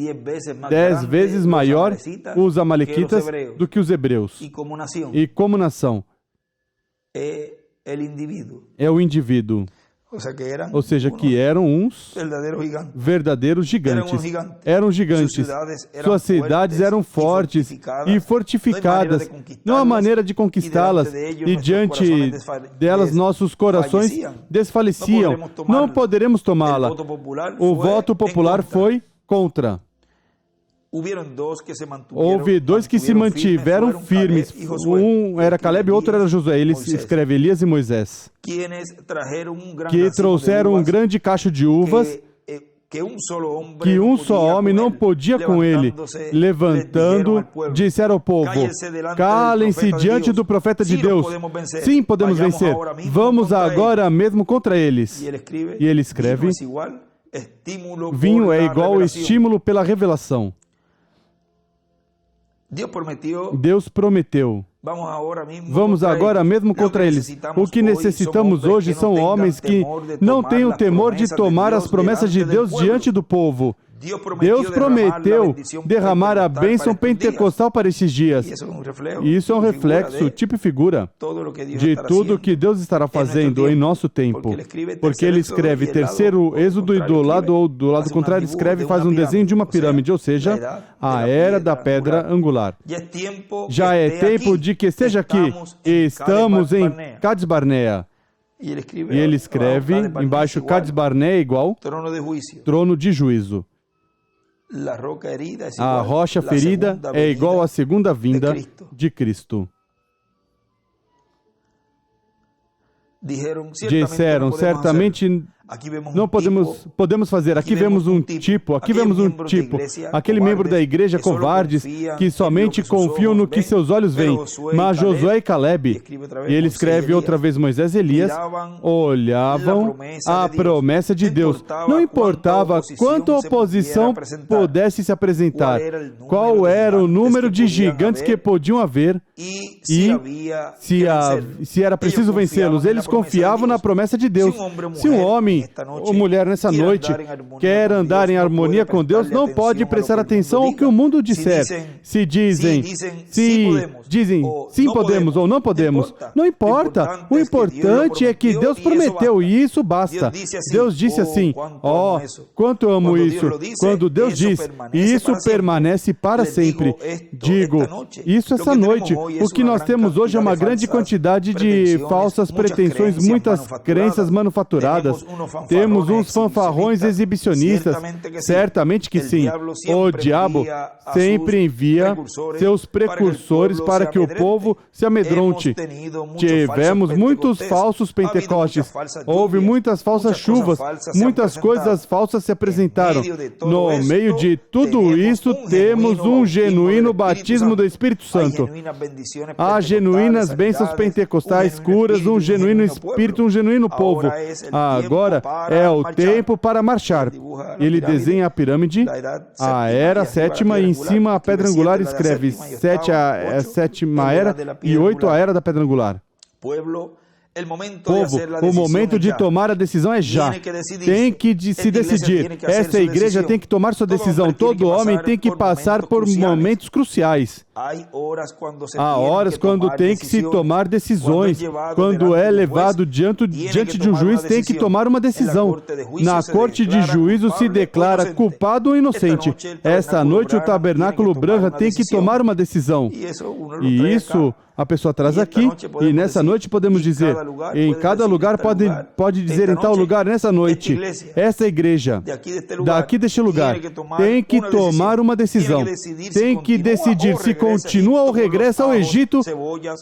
10 vezes maior os amalequitas do que os hebreus. E como nação, é o indivíduo. Ou seja, que eram uns verdadeiros gigantes. Eram gigantes. Suas cidades eram fortes e fortificadas. Não há maneira de conquistá-las. E diante delas nossos corações desfaleciam. Não poderemos tomá-la. O voto popular foi contra. Houve 2 que se mantiveram firmes. Um era Caleb e outro era Josué. Ele escreve Elias e Moisés, que trouxeram um grande cacho de uvas que um só homem não podia com ele. Levantando, disseram ao povo: calem-se diante do profeta de Deus. Sim, podemos vencer. Vamos agora mesmo contra eles. E ele escreve: vinho é igual estímulo pela revelação. Deus prometeu. Vamos agora mesmo contra eles. O que necessitamos hoje são homens que não têm o temor de tomar as promessas de Deus diante do povo. Deus prometeu derramar a bênção pentecostal para esses dias. E isso é um reflexo, tipo e figura, de tudo que Deus estará fazendo em nosso tempo. Porque ele escreve terceiro Êxodo, e do lado contrário escreve, faz um desenho de uma pirâmide, ou seja, a era da pedra angular. Já é tempo de que esteja aqui. Estamos em Cades Barnea. E ele escreve embaixo: Cades Barnea é igual trono de juízo. A rocha ferida é igual à segunda vinda de Cristo. Disseram, certamente não podemos fazer. Aqui vemos um tipo. Aquele membro da igreja covardes que somente confiam no que seus olhos veem. Mas Josué e Caleb, e ele escreve outra vez Moisés e Elias, olhavam a promessa de Deus. Não importava quanta oposição pudesse se apresentar, qual era o número de gigantes que podiam haver, e se era preciso vencê-los. Eles confiavam na promessa de Deus. Se um homem ou mulher nessa noite quer andar em harmonia com Deus, não pode prestar atenção ao que o mundo disser. Se dizem sim podemos ou não podemos, não importa. O importante é que Deus prometeu, e isso basta. Deus disse assim: oh, quanto eu amo isso. Quando Deus diz, e isso permanece para sempre. Digo, isso essa noite. O que nós temos hoje é uma grande quantidade de falsas pretensões, muitas crenças manufaturadas. Temos uns fanfarrões exibicionistas. Certamente que sim. O diabo sempre envia seus precursores para que o povo se amedronte. Tivemos muitos falsos pentecostes. Houve muitas falsas chuvas. Muitas coisas falsas se apresentaram. No meio de tudo isso, temos um genuíno batismo do Espírito Santo. Há genuínas bênçãos pentecostais, curas, um genuíno Espírito, um genuíno povo. Agora é o tempo para marchar. Ele desenha a pirâmide, a era sétima, e em cima a pedra angular escreve 7 a sétima era e 8 a era da pedra angular. Povo, o momento de tomar a decisão é já. Tem que se decidir. Essa igreja tem que tomar sua decisão. Todo homem tem que passar por momentos cruciais. Há horas quando tem que se tomar decisões. Quando é levado diante de um juiz, tem que tomar uma decisão. Na corte de juízo se declara culpado ou inocente. Esta noite o tabernáculo Brahma tem que tomar uma decisão. E isso a pessoa traz aqui, e nessa noite podemos dizer, em cada lugar pode dizer em tal lugar, nessa noite, essa igreja, daqui deste lugar, tem que tomar uma decisão, tem que decidir se continua ou regressa ao Egito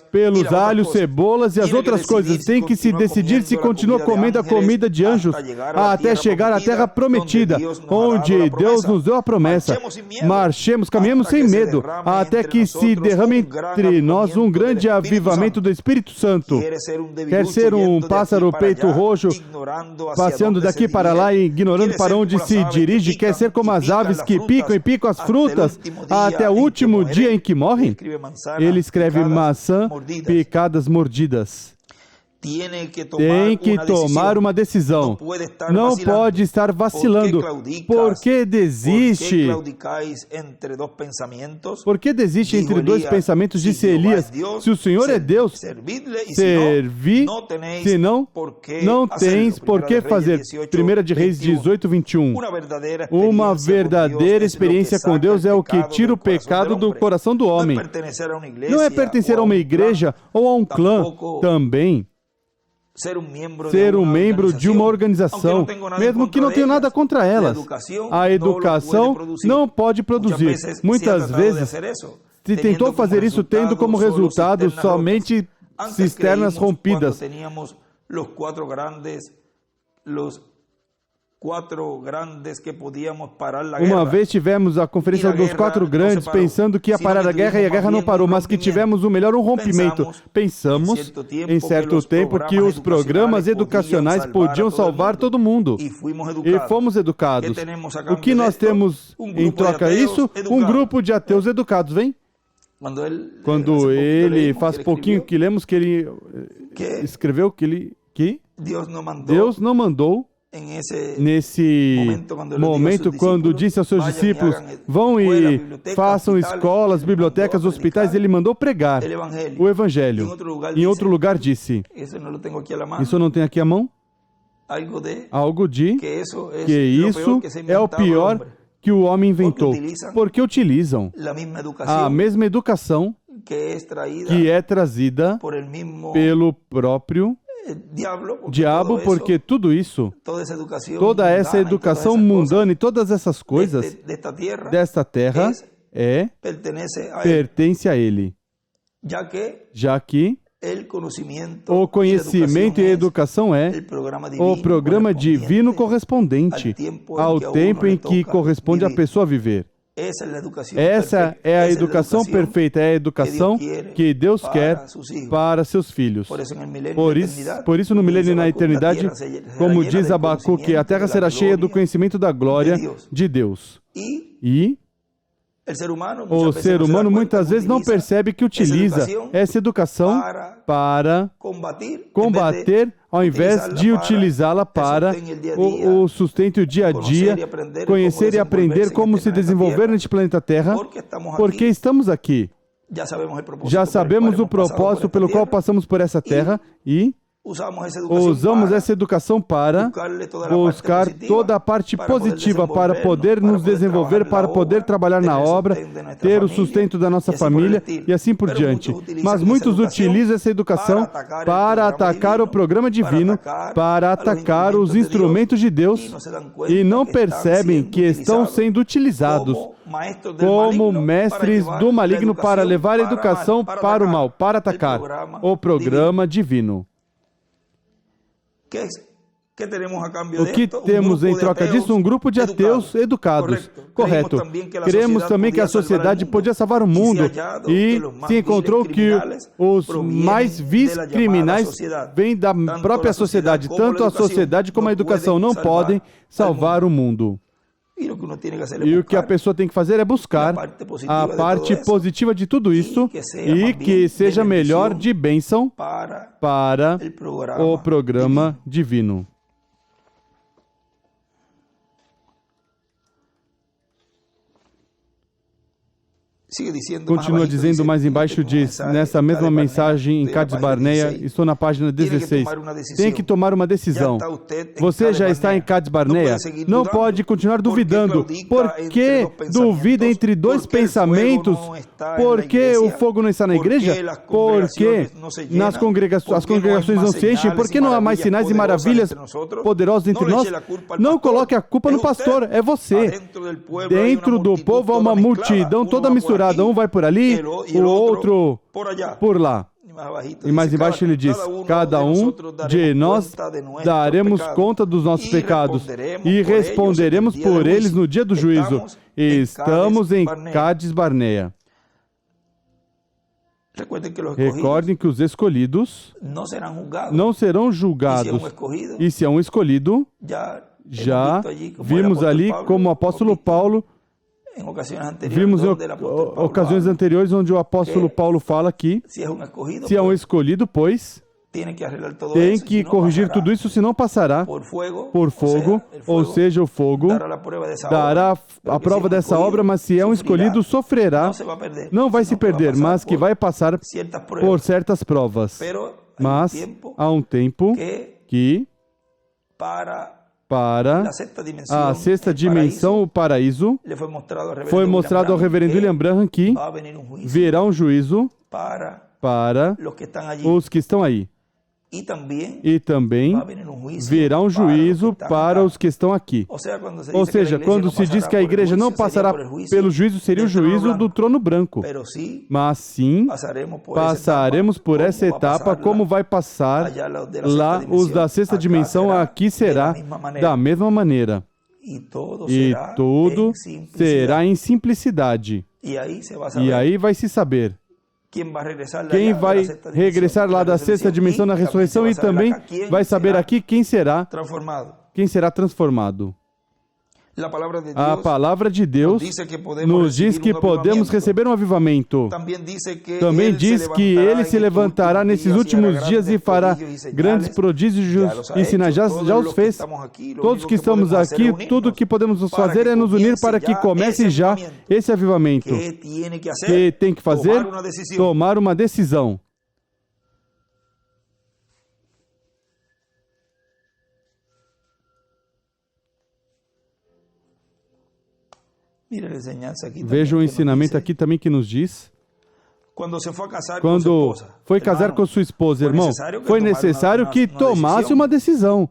pelos alhos, cebolas e as outras coisas, tem que se decidir se continua comendo a comida de anjos até chegar à terra prometida, onde Deus nos deu a promessa. Marchemos, caminhemos sem medo, até que se derrame entre nós um grande avivamento do Espírito Santo. Quer ser um pássaro peito roxo, passeando daqui para lá e ignorando para onde se dirige? Quer ser como as aves que picam e picam as frutas até o último dia em que morrem? Ele escreve maçã, picadas, mordidas. Tem que tomar uma decisão. Não pode estar vacilando. Por que desiste? Por que desiste entre dois pensamentos? Disse Elias, se o Senhor é Deus, servi, senão não tens por que fazer. 1 de Reis 18, 21. Uma verdadeira experiência com Deus é o que tira o pecado do coração do homem. Não é pertencer a uma igreja ou a um clã. Também ser um membro de uma organização, mesmo que não tenha nada contra elas. A educação não pode produzir. Muitas vezes, se tentou fazer isso tendo como resultado somente cisternas rompidas. Uma vez tivemos a conferência dos 4 grandes pensando que ia parar a guerra e a guerra não parou, mas que tivemos um rompimento. Pensamos em certo tempo que os programas educacionais podiam salvar todo mundo e fomos educados. O que nós temos em troca disso? Um grupo de ateus educados, vem? Quando ele faz pouquinho que lemos que ele escreveu que Deus não mandou. Nesse momento, quando disse aos seus discípulos, vão e façam escolas, bibliotecas, hospitais, ele mandou pregar o Evangelho. Em outro lugar disse, isso eu não tenho aqui à mão? Algo de que isso é o pior que o homem inventou, porque utilizam a mesma educação que é trazida pelo próprio diabo, porque tudo isso, toda essa educação mundana e todas essas coisas desta terra pertence a ele, já que o conhecimento e a educação é o programa divino correspondente ao tempo em que corresponde a pessoa viver. Essa é a educação perfeita, é a educação que Deus quer para seus filhos. Por isso, no milênio e na eternidade, como diz Abacuque, a terra será cheia do conhecimento da glória de Deus. E o ser humano muitas vezes não percebe que utiliza essa educação para combater, ao invés de utilizá-la para o sustento dia a dia, conhecer e aprender como se desenvolver neste planeta Terra, porque estamos aqui. Já sabemos o propósito pelo qual passamos por essa terra e Usamos essa educação para buscar toda a parte positiva, para poder nos desenvolver, para poder trabalhar na obra, ter o sustento da nossa família e assim por diante. Mas muitos utilizam essa educação para atacar o programa divino, para atacar os instrumentos de Deus e não percebem que estão sendo utilizados como mestres do maligno para levar a educação para o mal, para atacar o programa divino. O que temos em troca disso? Um grupo de ateus educados. Correto. Cremos também que a sociedade podia salvar o mundo e se encontrou que os mais vis criminais vêm da própria sociedade. Tanto a sociedade como a educação não podem salvar o mundo. E o que a pessoa tem que fazer é buscar a parte positiva de tudo isso e que seja melhor de bênção para o programa divino. Continua dizendo mais embaixo, diz, nessa mesma mensagem em Cades Barnea, estou na página 16, tem que tomar uma decisão. Você já está em Cades Barnea? Não pode continuar duvidando. Por que duvida entre dois pensamentos? Por que o fogo não está na igreja? Por que as congregações não se enchem? Por que não há mais sinais e maravilhas poderosos entre nós? Não coloque a culpa no pastor, é você. Dentro do povo há uma multidão toda misturada. Um vai por ali, o outro por lá. E mais embaixo ele diz, cada um de nós daremos conta dos nossos pecados e responderemos por eles no dia do juízo. Estamos em Cades Barnea. Recordem que os escolhidos não serão julgados. E se é um escolhido, já vimos ali como o apóstolo Paulo, vimos em ocasiões anteriores onde o apóstolo Paulo fala que se é um escolhido, pois tem que corrigir tudo isso, senão passará por fogo, ou seja, o fogo dará a prova dessa obra, mas se é um escolhido, sofrerá, não vai se perder, mas que vai passar por certas provas. Mas há um tempo que para a sexta dimensão, o paraíso, foi mostrado ao reverendo William Branham que virá um juízo para os que estão aí. E também virá um juízo para os que estão aqui. Ou seja, quando se diz que a igreja não passará pelo juízo, seria o juízo do trono branco. Mas sim, passaremos por essa etapa, como vai passar lá os da sexta dimensão, aqui será da mesma maneira. E tudo será em simplicidade. E aí vai se saber quem vai regressar lá da sexta dimensão na ressurreição e também vai saber aqui quem será transformado. A palavra de Deus nos diz que podemos receber um avivamento. Também diz que Ele se levantará nesses últimos dias e fará grandes prodígios e sinais. Já os fez. Todos que estamos aqui, tudo o que podemos fazer é nos unir para que comece já esse avivamento. Que tem que fazer? Tomar uma decisão. Veja o ensinamento aqui também que nos diz, quando foi casar com sua esposa, irmão, foi necessário que tomasse uma decisão,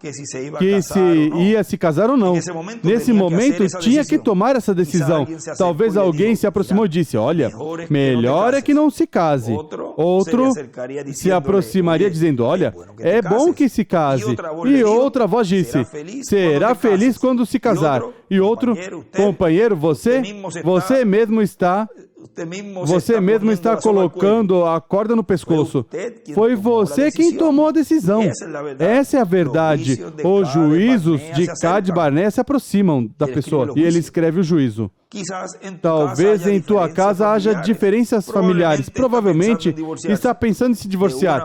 que se ia se casar ou não. Nesse momento, tinha que tomar essa decisão. Talvez alguém se aproximou e disse, olha, melhor é que não se case. Outro se aproximaria dizendo, olha, é bom que se case. E outra voz disse, será feliz quando se casar. E outro, companheiro, você mesmo está colocando a corda no pescoço. Foi você quem tomou a decisão. Essa é a verdade. Os juízos de Cades Barnea se aproximam da pessoa e ele escreve o juízo. Talvez em tua casa haja diferenças familiares. Provavelmente está pensando em se divorciar.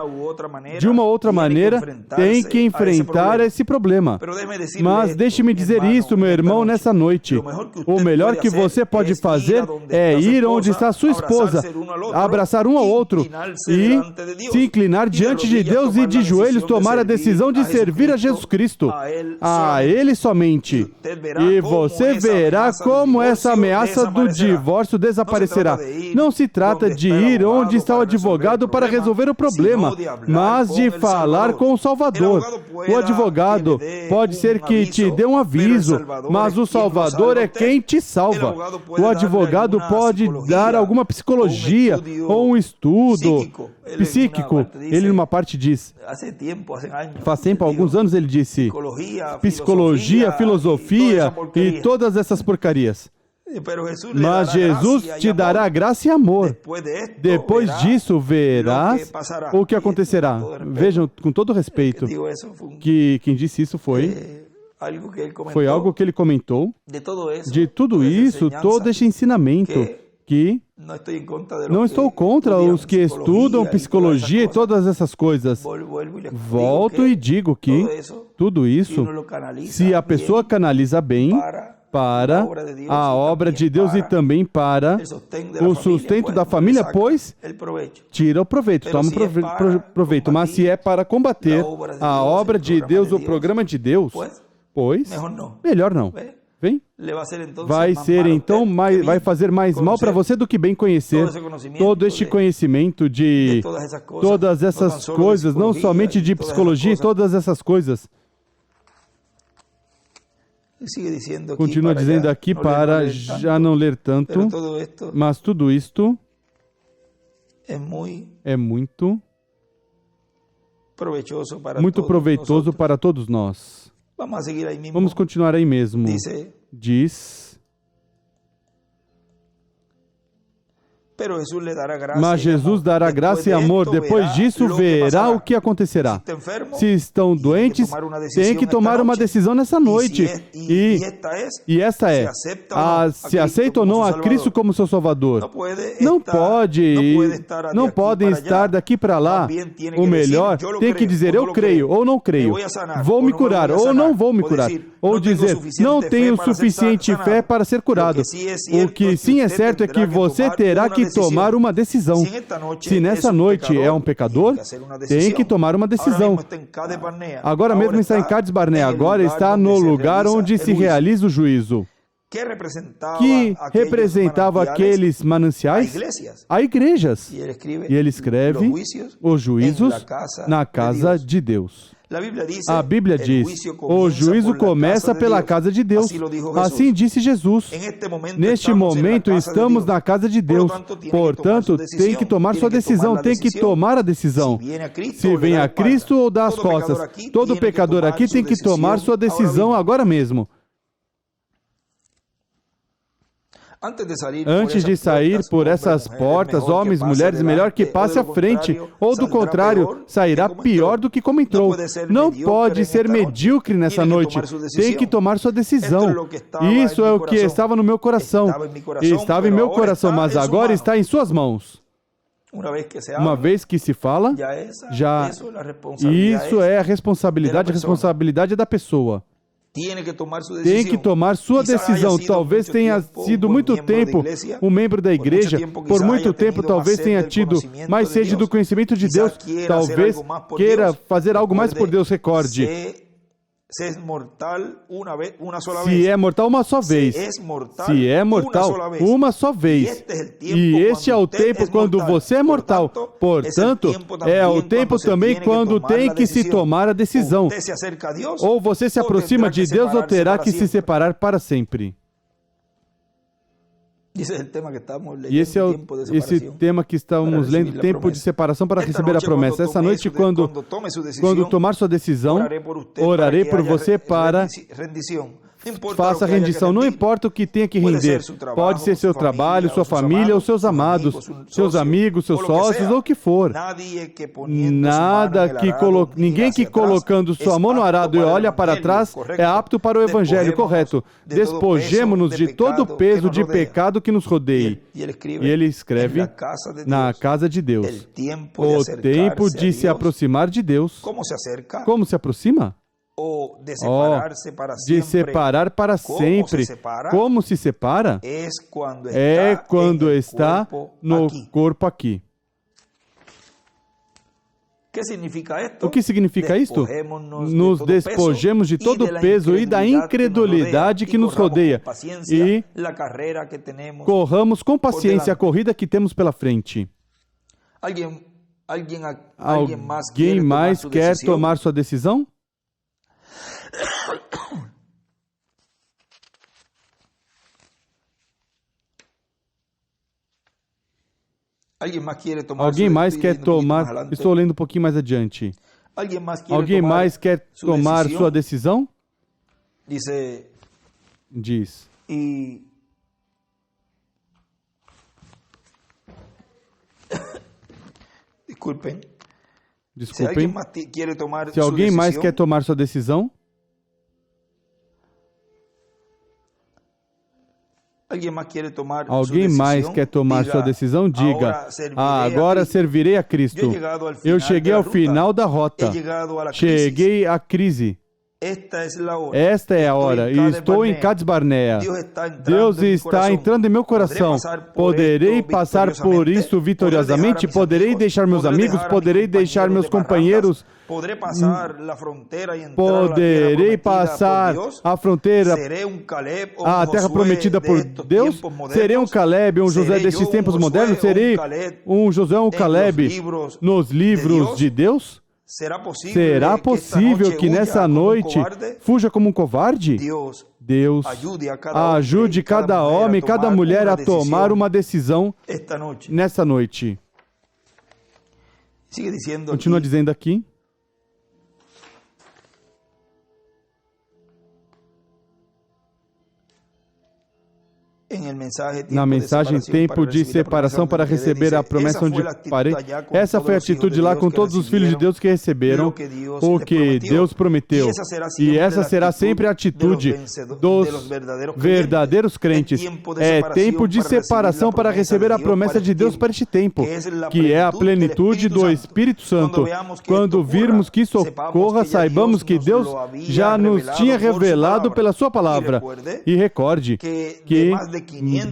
De uma ou outra maneira, tem que enfrentar esse problema. Mas deixe-me dizer isso, meu irmão, nessa noite. O melhor que você pode fazer é ir onde está sua esposa, abraçar um ao outro e se inclinar diante de Deus e de joelhos tomar a decisão de servir a Jesus Cristo. A Ele somente. E você verá como essa ameaça do divórcio desaparecerá. Não se trata de ir onde está o advogado para resolver o problema, mas de falar com o Salvador. O advogado pode ser que te dê um aviso, mas o Salvador é quem te salva. O advogado pode dar alguma psicologia ou um estudo psíquico. Ele numa parte diz, faz tempo, alguns anos ele disse, psicologia, filosofia e todas essas porcarias. Mas Jesus te dará graça e amor. Depois disso, verás o que acontecerá. Vejam, com todo respeito, que quem disse isso foi algo que ele comentou. De tudo isso, todo este ensinamento, que não estou contra os que estudam psicologia e todas essas coisas. Volto e digo que tudo isso, se a pessoa canaliza bem, para a obra de Deus e também para o sustento da família, pois tira o proveito, toma o proveito. Mas se é para combater a obra de Deus, o programa de Deus, pois melhor não. Vem? Vai ser então vai fazer mais mal para você do que bem conhecer todo este conhecimento de todas essas coisas, não somente de psicologia e todas essas coisas. Continua dizendo aqui para já não ler tanto, mas tudo isto é muito proveitoso para todos nós. Vamos continuar aí mesmo. Diz... Mas Jesus dará graça e amor. Depois disso, verá o que acontecerá. Se estão doentes, têm que tomar uma decisão nessa noite. E esta é, se aceita ou não a Cristo como seu Salvador. Não podem estar daqui para lá. O melhor tem que dizer, eu creio ou não creio. Vou me curar ou não vou me curar. Ou dizer, não tenho suficiente fé para ser curado. O que sim é certo é que você terá que tomar uma decisão. Se nessa noite é um pecador, tem que tomar uma decisão. Agora mesmo está em Cades Barnea, agora está no lugar onde se realiza o juízo. Que representava aqueles mananciais? A igrejas. E ele escreve os juízos na casa de Deus. A Bíblia diz, o juízo começa pela casa de Deus. Assim disse Jesus. Neste momento estamos na casa de Deus. Portanto, tem que tomar sua decisão, tem que tomar a decisão. Se vem a Cristo ou dá as costas. Todo pecador aqui tem que tomar sua decisão agora mesmo. Antes de sair por essas portas, homens, mulheres, melhor que passe à frente, ou do contrário, sairá pior do que como entrou. Não pode ser medíocre nessa noite. Tem que tomar sua decisão. Isso é o que estava no meu coração. Estava em meu coração, mas agora está em suas mãos. Uma vez que se fala, já isso é a responsabilidade é da pessoa. Tem que tomar sua decisão. Talvez tenha sido muito tempo um membro da igreja, por muito tempo talvez tenha tido mais sede do conhecimento de Deus, talvez queira fazer algo mais por Deus. Recorde, se é mortal uma só vez, se é mortal uma só vez, e este é o tempo quando você é mortal, portanto, é o tempo também quando tem que se tomar a decisão, ou você se aproxima de Deus ou terá que se separar para sempre. E esse é esse tema que estamos lendo, tempo de separação para receber a promessa. Essa noite, quando tomar sua decisão, orarei por você para faça rendição, não importa o que tenha que render. Pode ser seu trabalho, sua família, ou seus amados, seus amigos, seus sócios, ou o que for. Ninguém que colocando sua mão no arado e olha para trás é apto para o evangelho, correto. Despojemo-nos de todo o peso de pecado que nos rodeie. E ele escreve na casa de Deus. O tempo de se aproximar de Deus. Como se aproxima? De separar para sempre. Como se separa? É quando está no corpo aqui. O que significa isto? Nos despojemos de todo o peso e da incredulidade que nos rodeia e corramos com paciência a corrida que temos pela frente. Alguém mais quer tomar sua decisão? Alguém mais quer tomar... Estou lendo um pouquinho mais adiante. Alguém mais quer tomar sua decisão? Diz. Desculpem. Se alguém mais quer tomar sua decisão? Alguém mais quer tomar sua decisão? Diga, agora servirei a Cristo. Eu cheguei ao final da rota. Cheguei à crise. Esta é a hora, e estou em Cades Barnea. Deus está entrando em meu coração. Poderei passar por isso vitoriosamente? Poderei deixar meus amigos? Poderei deixar meus companheiros? Poderei passar a fronteira, a terra prometida por Deus? Serei um Caleb, um Josué destes tempos modernos? Serei um Josué, um Caleb nos livros de Deus? Será possível que nessa noite fuja como um covarde? Deus ajude cada homem, cada mulher a tomar uma decisão nessa noite. Continua dizendo aqui. Na mensagem, tempo de separação para receber a promessa onde parei. Essa foi a atitude lá com todos os filhos de Deus que receberam o que Deus prometeu. E essa será sempre a atitude dos verdadeiros crentes. É tempo de separação para receber a promessa de Deus para este tempo, que é a plenitude do Espírito Santo. Quando virmos que isso ocorra, saibamos que Deus já nos tinha revelado pela sua palavra. E recorde que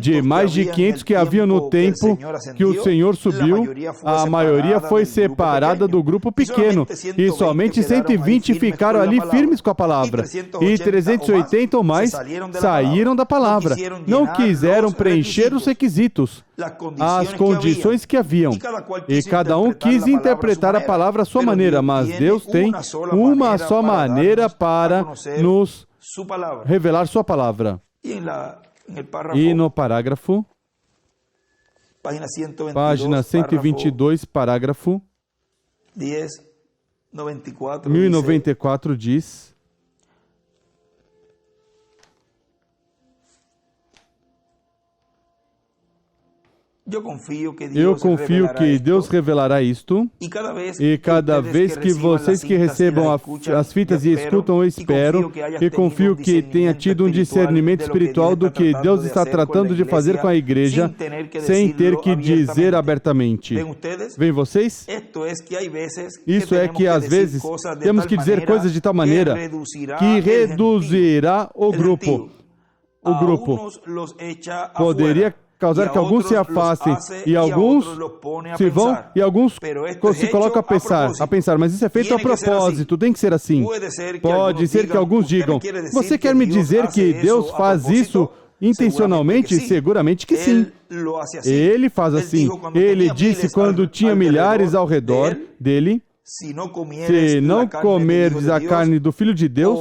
de mais de 500 que haviam no tempo que o Senhor subiu, a maioria foi separada do grupo pequeno, e somente 120 ficaram ali firmes com a palavra, e 380 ou mais saíram da palavra. Não quiseram preencher os requisitos, as condições que haviam, e cada um quis interpretar a palavra à sua maneira, mas Deus tem uma só maneira para nos revelar sua palavra. E no parágrafo, página 122, parágrafo 1094 diz: eu confio que Deus revelará isto, e cada vez que vocês que recebam as fitas e escutam, eu espero e confio que tenha tido um discernimento espiritual do que Deus está tratando de fazer com a igreja, sem ter que dizer abertamente. Vem vocês? Isso é que às vezes temos que dizer coisas de tal maneira que reduzirá o grupo. O grupo poderia causar que alguns se afastem e alguns se vão e alguns se colocam a pensar, mas isso é feito a propósito, tem que ser assim. Pode ser que alguns digam, você quer me dizer que Deus faz isso intencionalmente? Seguramente que sim. Ele faz assim. Ele disse quando tinha milhares ao redor dele: se não comerdes a carne do Filho de Deus,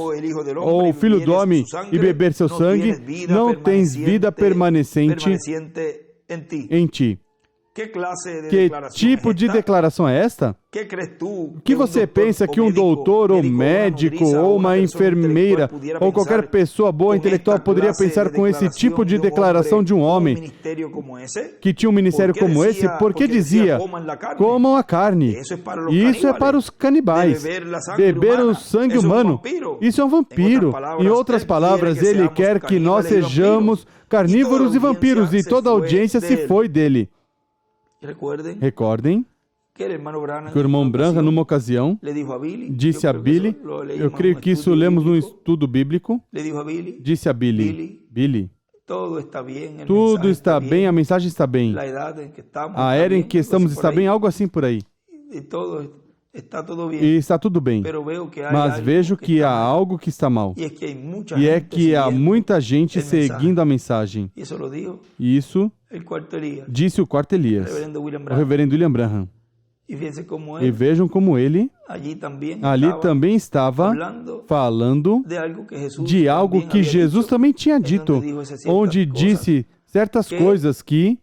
ou o Filho do Homem, e beber seu sangue, não tens vida permanecente em ti. Que tipo de declaração é esta? O que você pensa que um doutor ou médico ou uma enfermeira ou qualquer pessoa boa intelectual poderia pensar com esse tipo de declaração de um homem que tinha um ministério como esse? Porque dizia, comam a carne. Isso é para os canibais. Beber o sangue humano. Isso é um vampiro. Em outras palavras, ele quer que nós sejamos carnívoros e vampiros, e toda a audiência se foi dele. Recordem que o irmão Branham, numa ocasião, disse a Billy, eu creio que isso lemos num estudo bíblico, disse a Billy, Billy, tudo está bem, a mensagem está bem, a era em que estamos está bem, algo assim por aí. E está tudo bem, mas vejo que há algo que está mal, e é que há muita gente seguindo a mensagem. E isso disse o quarto Elias, o reverendo William Branham. E vejam como ele ali também estava falando de algo que Jesus também tinha dito, onde disse certas coisas que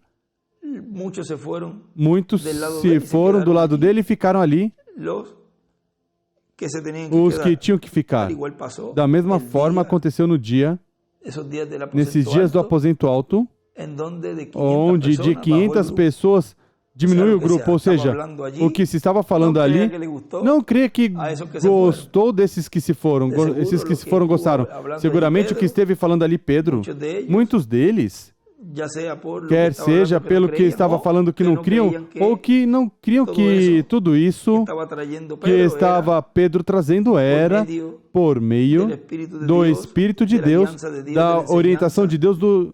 muitos se foram do lado dele e ficaram ali, os que tinham que ficar. Da mesma forma aconteceu nesses dias do aposento alto, onde de 500 pessoas diminuiu o grupo, ou seja, o que se estava falando ali, não creia que gostou desses que se foram, esses que se foram gostaram. Seguramente o que esteve falando ali Pedro, muitos deles, quer seja pelo que estava falando que não criam, ou que não criam que tudo isso que estava Pedro trazendo era por meio do Espírito de Deus, da orientação de Deus, do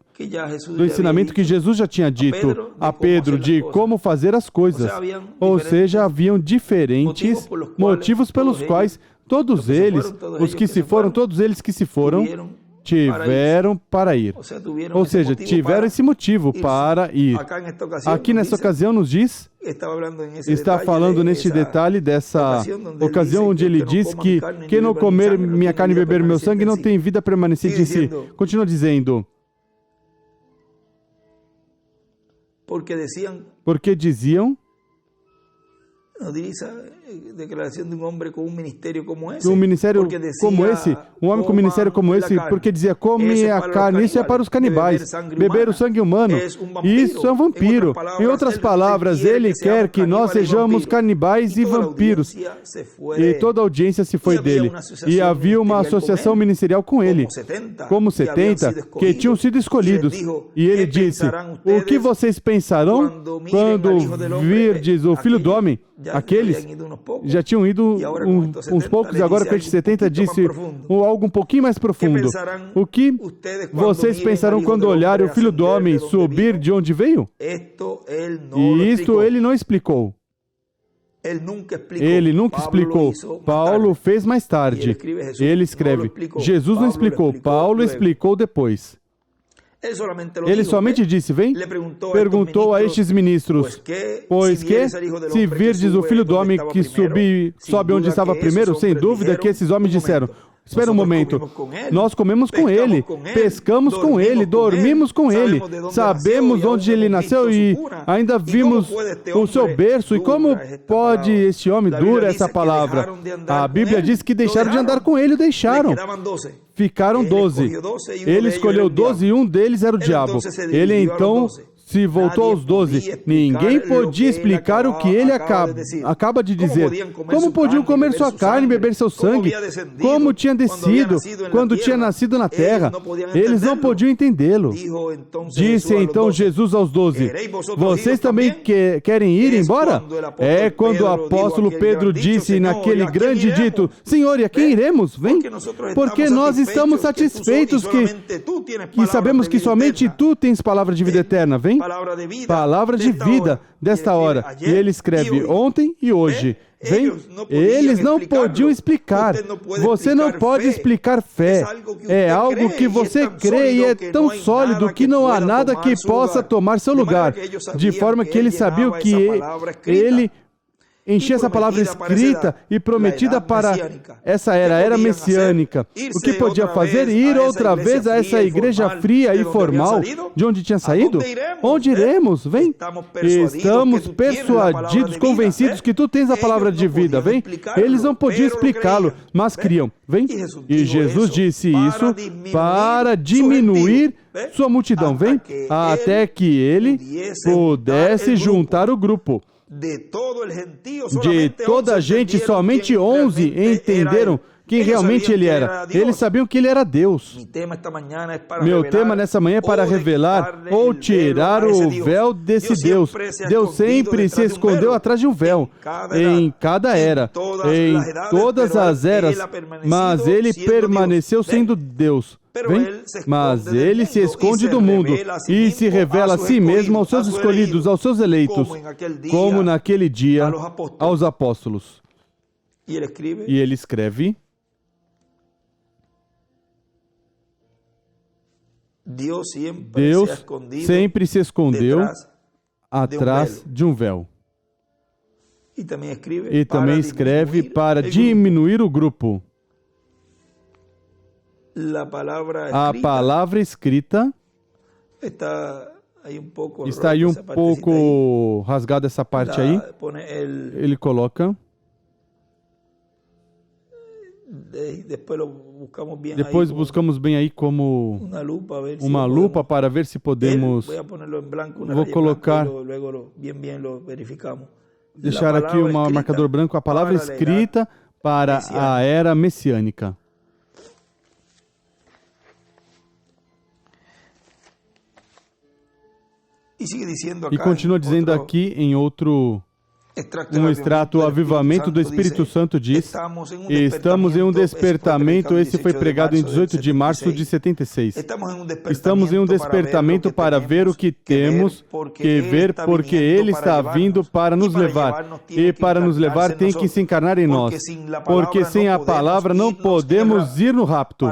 ensinamento que Jesus já tinha dito a Pedro de como fazer as coisas. Ou seja, haviam diferentes motivos pelos quais todos eles, os que se foram, todos eles que se foram, tiveram para ir. Ou seja, tiveram esse motivo para ir. Aqui nessa ocasião nos diz, está falando neste detalhe dessa ocasião onde ele diz que quem não comer minha carne e beber meu sangue não tem vida permanecente em si. Continua dizendo, porque diziam que um ministério como esse, um homem com um ministério como esse, porque dizia, come a carne, isso é para os canibais, beber o sangue humano, isso é um vampiro. Em outras palavras, ele quer que nós sejamos canibais e vampiros. E toda a audiência se foi dele. E havia uma associação ministerial com ele, como 70, que tinham sido escolhidos. E ele disse, o que vocês pensarão quando virdes o Filho do Homem? Aqueles já tinham ido uns poucos, e agora com este 70 disse algo um pouquinho mais profundo. O que vocês pensarão quando olharem o Filho do Homem subir de onde veio? E isto ele não explicou. Ele nunca explicou. Paulo fez mais tarde. Ele escreve, Jesus não explicou, Paulo explicou depois. Ele somente disse, vem, perguntou a estes ministros, pois que, se virdes o Filho do Homem que sobe onde estava primeiro, sem dúvida que esses homens disseram, espera um momento, nós comemos com ele, pescamos com ele, dormimos com ele, sabemos onde ele nasceu e ainda vimos o seu berço. E como pode este homem, dura essa palavra? A Bíblia diz que deixaram de andar com ele, deixaram. Ficaram 12. Ele escolheu 12 e um deles era o diabo. Ele então se voltou aos 12. Ninguém podia explicar o que ele acaba de dizer. Como podiam comer sua carne e beber seu sangue? Como tinha descido quando tinha nascido na terra? Eles não podiam entendê-lo. Disse então Jesus aos 12, vocês também querem ir embora? É quando o apóstolo Pedro disse naquele grande dito, Senhor, e a quem iremos? Vem, porque nós estamos satisfeitos e sabemos que somente tu tens palavra de vida eterna. Vem, palavra de vida desta hora. E ele escreve ontem e hoje. Vem, eles não podiam explicar. Você não pode explicar fé. É algo que você crê e é tão sólido que não há nada que possa tomar seu lugar. De forma que eles sabiam que ele encher essa palavra escrita e prometida para essa era messiânica. O que podia fazer? Ir outra vez a essa igreja fria e formal, de onde tinha saído? Onde iremos? Vem. Estamos persuadidos, convencidos que tu tens a palavra de vida. Vem. Eles não podiam explicá-lo, mas criam. Vem. E Jesus disse isso para diminuir sua multidão. Vem. Até que ele pudesse juntar o grupo. De toda a gente, somente 11 entenderam quem realmente ele era. Eles sabiam que ele era Deus. Meu tema nessa manhã é para revelar ou tirar o véu desse Deus. Deus sempre se escondeu atrás de um véu, em cada era, em todas as eras, mas ele permaneceu sendo Deus. Vem? Mas ele se esconde do mundo e se revela a si mesmo aos seus escolhidos, aos seus eleitos, como naquele dia aos apóstolos. E ele escreve: Deus sempre se escondeu atrás de um véu. E também escreve para diminuir o grupo. A palavra escrita está aí um pouco rasgada essa parte aí. Ele coloca. Depois buscamos bem aí como uma lupa para ver se podemos. Vou colocar. Deixar aqui um marcador branco. A palavra escrita para a era messiânica. E continua dizendo aqui em outro extrato, o avivamento do Espírito Santo diz: estamos em um despertamento, esse foi pregado em 18 de março de 76. Estamos em um despertamento para ver o que temos que ver, porque Ele está vindo para nos levar. E para nos levar tem que se encarnar em nós. Porque sem a palavra não podemos ir no rapto.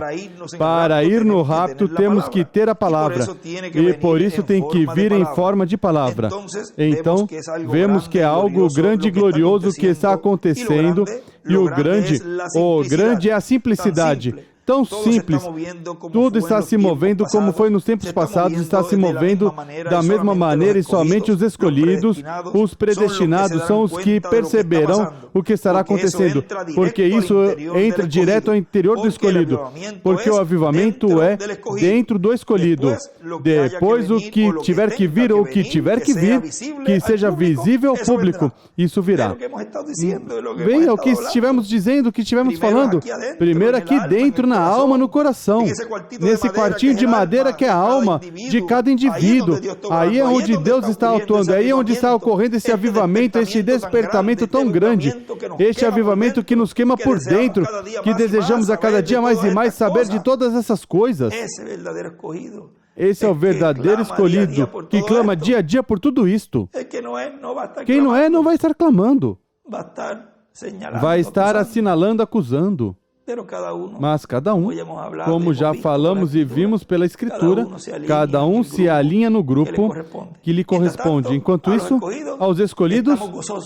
Para ir no rapto temos que ter a palavra. E por isso tem que vir em forma de palavra. Então, vemos que é algo grande e glorioso que está acontecendo, e o grande é a simplicidade. Tão simples, tudo está se movendo como foi nos tempos passados, está se movendo da mesma maneira, e somente os escolhidos, os predestinados, são os que perceberão o que estará acontecendo, porque isso entra direto ao interior do escolhido, porque o avivamento é dentro do escolhido. Depois, o que tiver que vir, ou o que tiver que vir, que seja visível ao público, isso virá. Veja o que estivemos dizendo, o que estivemos falando, primeiro aqui dentro, na alma, no coração, nesse quartinho de madeira que é a alma de cada indivíduo. Aí é onde Deus está atuando, aí é onde está ocorrendo esse avivamento, este despertamento tão grande, este avivamento que nos queima por dentro, que desejamos a cada dia mais e mais saber de todas essas coisas. Esse é o verdadeiro escolhido, que clama dia a dia por tudo isto. Quem não é, não vai estar clamando. Vai estar assinalando, acusando. Mas cada um, como já falamos e vimos pela Escritura, cada um se alinha no grupo que lhe corresponde. Enquanto isso, aos escolhidos,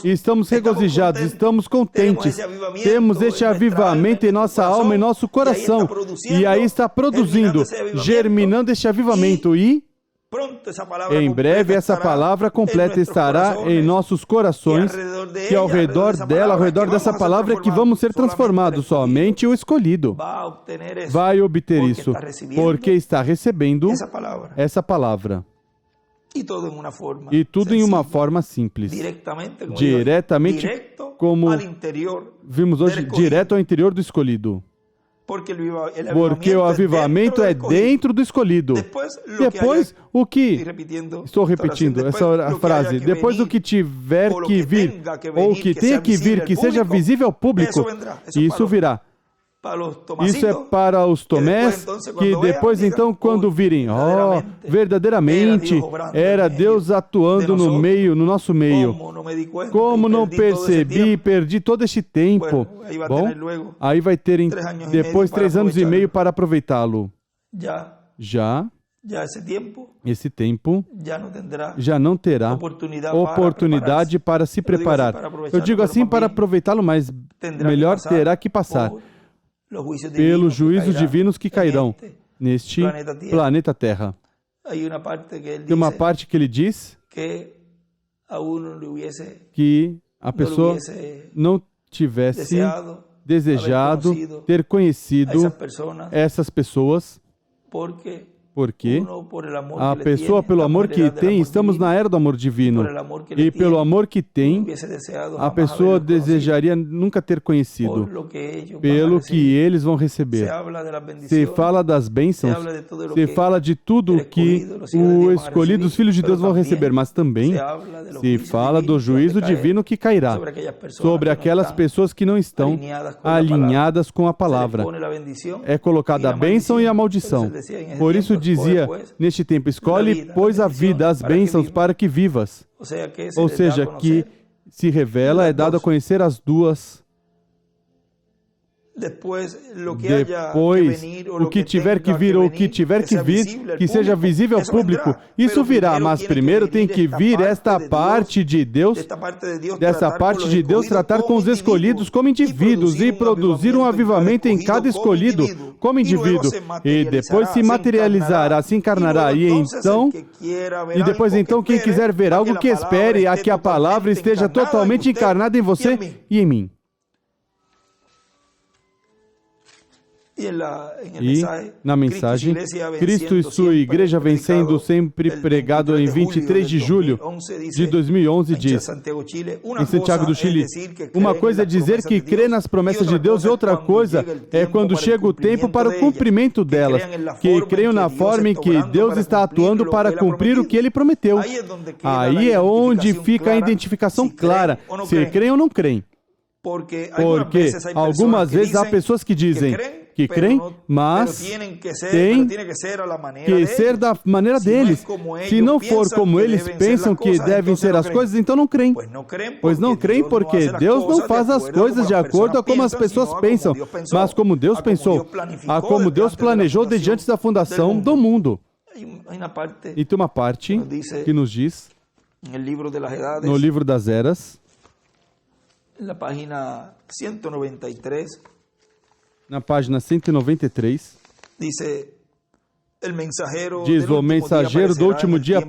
estamos regozijados, estamos contentes. Temos este avivamento em nossa alma, em nosso coração. E aí está produzindo, germinando este avivamento. E em breve essa palavra completa estará em nossos corações, que ao redor dela, ao redor dessa palavra, é que vamos ser transformados. Somente o escolhido vai obter isso, porque está recebendo essa palavra. E tudo em uma forma simples, diretamente, como vimos hoje, direto ao interior do escolhido. Porque o avivamento é dentro do escolhido. Depois, o que... Estou repetindo essa frase. Depois do que tiver que vir, ou que tenha que vir, que seja visível ao público, isso virá. Isso é para os Tomés, que depois então, quando virem, verdadeiramente, era Deus atuando no meio, no nosso meio. Como não percebi, perdi todo este tempo. Bom, aí vai ter depois 3 anos e meio para aproveitá-lo. Já esse tempo já não terá oportunidade para se preparar. Eu digo assim para aproveitá-lo, mas melhor terá que passar pelos juízos divinos que cairão neste planeta Terra. Tem uma parte que ele diz que a pessoa não tivesse desejado ter conhecido essas pessoas, porque a pessoa, pelo amor que tem, estamos na era do amor divino, e pelo amor que tem, a pessoa desejaria nunca ter conhecido, pelo que eles vão receber. Se fala das bênçãos, se fala de tudo que os escolhidos filhos de Deus vão receber, mas também se fala do juízo divino que cairá sobre aquelas pessoas que não estão alinhadas com a palavra. É colocada a bênção e a maldição. Por isso dizia, neste tempo, escolhe, pois, a vida, as bênçãos, para que vivas. Ou seja, que se revela, é dado a conhecer as duas. Depois, o que tiver que vir ou o que tiver que vir, que seja visível ao público, isso virá, mas primeiro tem que vir esta parte de Deus, dessa parte de Deus tratar com os escolhidos como indivíduos e produzir um avivamento em cada escolhido como indivíduo, e depois se materializará, se encarnará, e depois então quem quiser ver algo, que espere a que a palavra esteja totalmente encarnada em você e em mim. E, na mensagem, Cristo e sua Igreja Vencendo, sempre pregado em 23 de julho de 2011, diz, em Santiago do Chile, uma coisa é dizer que crê nas promessas de Deus e outra coisa é quando chega o tempo para o cumprimento delas, que creiam na forma em que Deus está atuando para cumprir o que Ele prometeu. Aí é onde fica a identificação clara, se creem ou não creem. Porque algumas vezes há pessoas que dizem que creem, mas tem que ser da maneira deles. Se não for como eles pensam que devem ser as coisas, então não creem. Pois não creem porque Deus não faz as coisas de acordo a como as pessoas pensam, mas como Deus pensou, a como Deus planejou desde antes da fundação do mundo. E tem uma parte que nos diz, no livro das Eras, na página 193, na página 193, diz, o mensageiro do último dia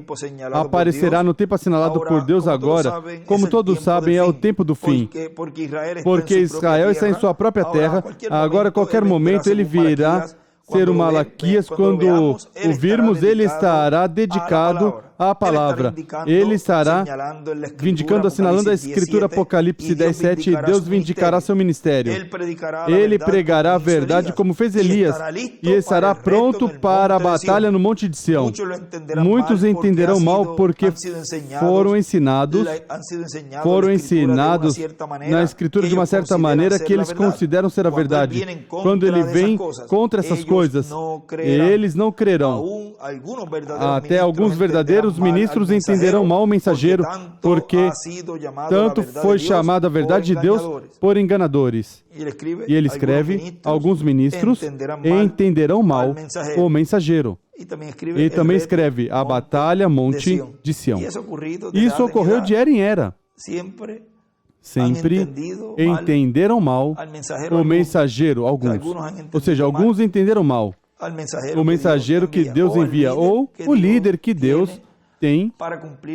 aparecerá no tempo assinalado por Deus agora. Como todos sabem, é o tempo do fim. Porque Israel está em sua própria terra. Agora, a qualquer momento, ele virá ser o Malaquias. Quando o virmos, ele estará dedicado à palavra. Ele estará vindicando, assinalando a Escritura, Apocalipse 10:7, Deus vindicará seu ministério. Ele pregará a verdade como fez Elias e estará pronto para a batalha no Monte de Sião. Muitos entenderão mal porque foram ensinados na Escritura de uma certa maneira que eles consideram ser a verdade. Quando ele vem contra essas coisas, eles não crerão. Até alguns verdadeiros ministros entenderão mal o mensageiro, porque tanto foi chamada a verdade de Deus por enganadores. E ele escreve, alguns ministros entenderão mal o mensageiro. E também escreve, a batalha Monte de Sião. Isso ocorreu de era em era. Sempre entenderam mal o mensageiro, alguns. Ou seja, alguns entenderam mal o mensageiro que Deus envia, ou o líder que Deus tem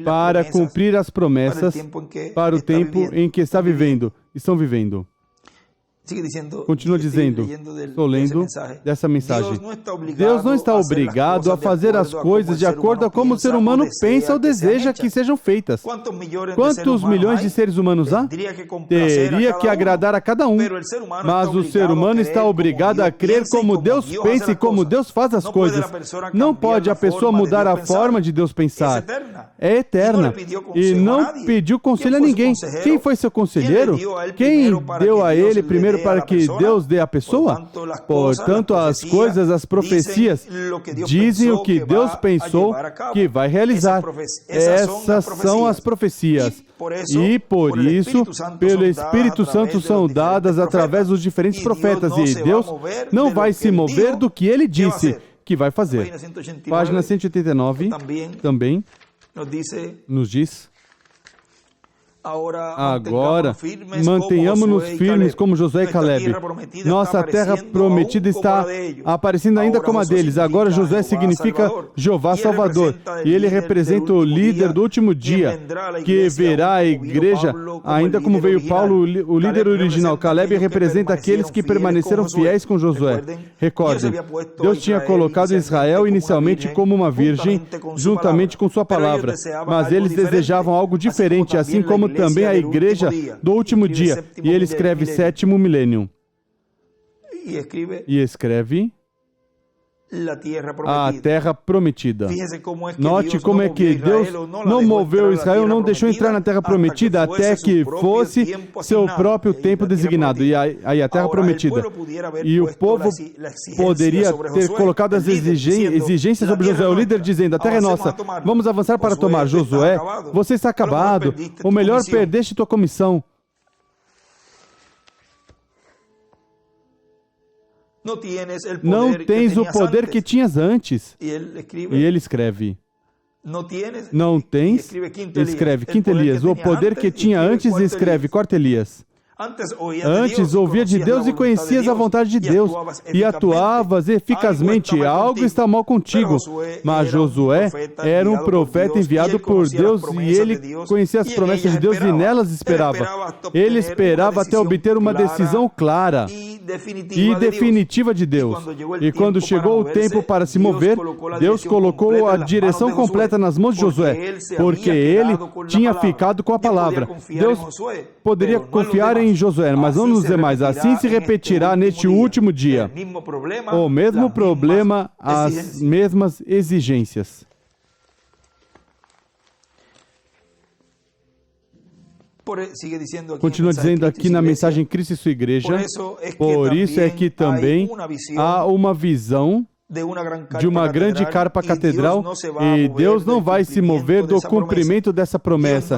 para cumprir as promessas para o tempo em que estão vivendo. Continua dizendo, estou lendo dessa mensagem. Deus não está obrigado a fazer as coisas de acordo a como o ser humano pensa ou deseja que sejam feitas. Quantos milhões de seres humanos há? Teria que agradar a cada um. Mas o ser humano está obrigado a crer como Deus pensa e como Deus faz as coisas. Não pode a pessoa mudar a forma de Deus pensar. É eterna. E não pediu conselho a ninguém. Quem foi seu conselheiro? Quem deu a ele primeiro para que Deus dê à pessoa? Portanto, as coisas, as profecias, dizem o que Deus pensou que vai realizar. Essas são as profecias. E por isso, pelo Espírito Santo, são dadas através dos diferentes profetas. E Deus não vai se mover do que ele disse que vai fazer. Página 189 também nos diz: agora, mantenhamos-nos firmes como Josué e Caleb. Nossa terra prometida está aparecendo ainda como a deles. Agora Josué significa Jeová Salvador. E ele representa o líder do último dia, que verá a igreja, ainda como veio Paulo, o líder original. Caleb representa aqueles que permaneceram fiéis com Josué. Recordem, Deus tinha colocado Israel inicialmente como uma virgem, juntamente com sua palavra. Mas eles desejavam algo diferente, assim como também a igreja do último dia. E ele escreve sétimo milênio. E escreve a terra prometida. Note como é que Deus não moveu Israel, não deixou entrar na terra prometida até que fosse seu próprio tempo designado. E aí a terra prometida. E o povo poderia ter colocado as exigências sobre Josué, o líder, dizendo: a terra é nossa, vamos avançar para tomar. Josué, você está acabado, ou melhor, perdeste tua comissão. Não tens o poder que tinhas antes. E ele escreve: não tens, escreve quinto Elias, o poder que tinha antes, escreve quarto Elias. Antes ouvia de Deus e conhecias a vontade de Deus e atuavas eficazmente. Algo está mal contigo. Mas Josué era um profeta enviado por Deus e ele conhecia as promessas de Deus e nelas esperava. Ele esperava até obter uma decisão clara e definitiva de Deus. E quando chegou o tempo para se mover, Deus colocou a direção completa nas mãos de Josué, porque ele tinha ficado com a palavra. Deus poderia confiar em Josué, mas não nos demais. Assim se repetirá neste último dia. O mesmo problema, as mesmas exigências. Continua dizendo aqui na mensagem Cristo e sua igreja: por isso é que também há uma visão de uma grande carpa catedral, e Deus não vai se mover do cumprimento dessa promessa.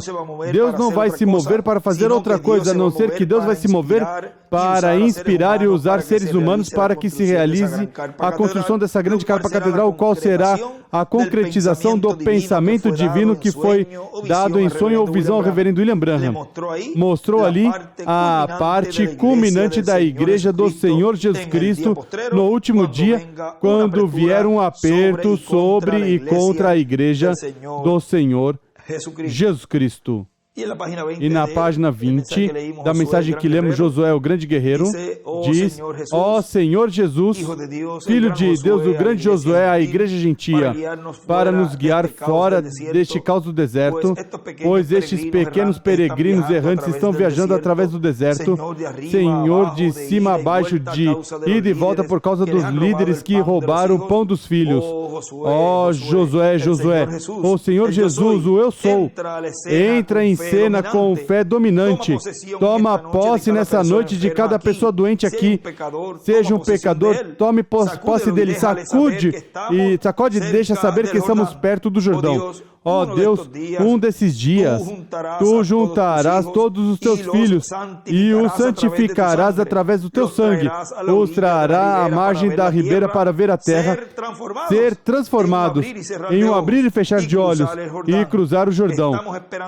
Deus não vai se mover para fazer outra coisa, a não ser que Deus vai se mover para inspirar e usar seres humanos para que se realize a construção dessa grande carpa catedral, o qual será a concretização do pensamento divino que foi dado em sonho ou visão ao reverendo William Branham. Mostrou ali a parte culminante da igreja do Senhor Jesus Cristo no último dia, quando vier um aperto sobre e contra a igreja do Senhor Jesus Cristo. E na página 20 da mensagem que lemos, Josué, o grande guerreiro, diz: ó Senhor Jesus, Filho de Deus, o grande Josué, a igreja gentia, para nos guiar fora deste caos do deserto, pois estes pequenos peregrinos errantes estão viajando através do deserto, Senhor, de cima a baixo, de ida e volta por causa dos líderes que roubaram o pão dos filhos. Ó Josué, Josué, o Senhor Jesus, o eu sou, entra em cena com fé dominante. Toma posse nessa noite de cada pessoa doente aqui. Seja um pecador, tome posse dele, sacode e deixa saber que estamos perto do Jordão. Ó Deus, um desses dias, Tu juntarás todos os Teus filhos e os santificarás através do Teu sangue. Os trará à margem da ribeira para ver a terra, ser transformados em um abrir e fechar de olhos e cruzar o Jordão.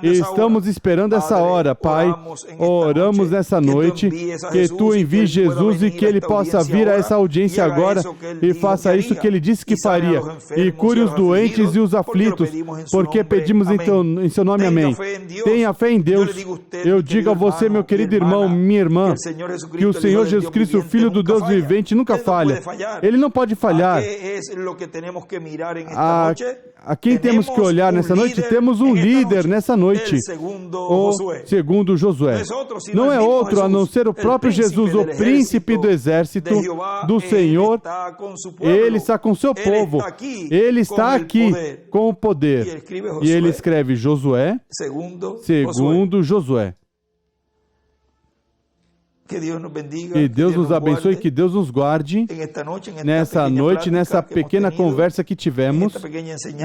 Estamos esperando essa hora, Pai. Oramos nessa noite que Tu envies Jesus e que Ele possa vir a essa audiência agora e faça isso que Ele disse que faria, e cure os doentes e os aflitos, porque pedimos em Seu nome, amém. Tenha fé em Deus. Eu digo a você, meu querido irmão, minha irmã, que o Senhor Jesus Cristo, Filho do Deus vivente, nunca falha. Ele não pode falhar. A quem temos que olhar nessa noite? Temos um líder nessa noite, o segundo Josué. Não é outro a não ser o próprio Jesus, o príncipe do exército do Senhor. Ele está com seu povo. Ele está aqui com o poder. E ele escreve Josué, segundo Josué. Que Deus nos abençoe, que Deus nos guarde nessa noite, nessa pequena conversa que tivemos,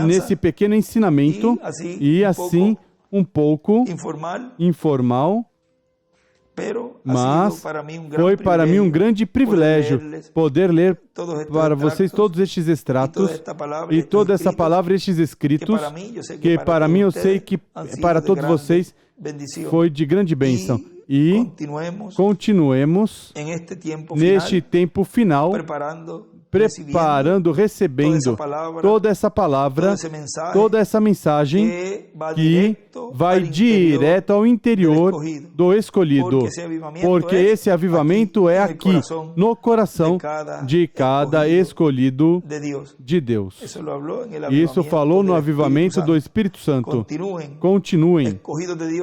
nesse pequeno ensinamento, e assim, um pouco informal, Mas foi para mim um grande privilégio poder ler para vocês todos estes extratos e toda essa palavra, estes escritos, que para mim eu sei que para todos vocês foi de grande bênção. E continuemos neste tempo final, preparando, recebendo toda essa palavra, toda essa mensagem que vai direto ao interior do escolhido, porque esse avivamento é aqui, no coração de cada escolhido de Deus. Isso falou no avivamento do Espírito Santo. Continuem,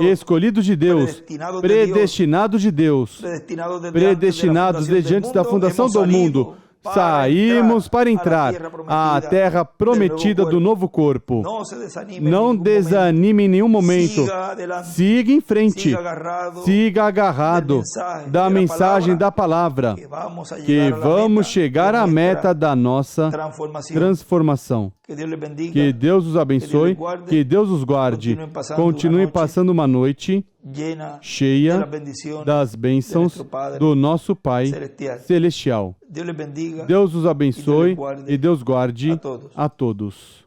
escolhidos de Deus, predestinados de Deus, predestinados desde antes da fundação do mundo. Saímos para entrar à terra prometida do novo corpo. Não desanime em nenhum momento. Siga em frente. Siga agarrado da mensagem da palavra, que vamos chegar à meta da nossa transformação. Que Deus os abençoe, que Deus os guarde. Continue passando uma noite cheia das bênçãos do nosso Pai Celestial. Deus os abençoe e Deus guarde a todos.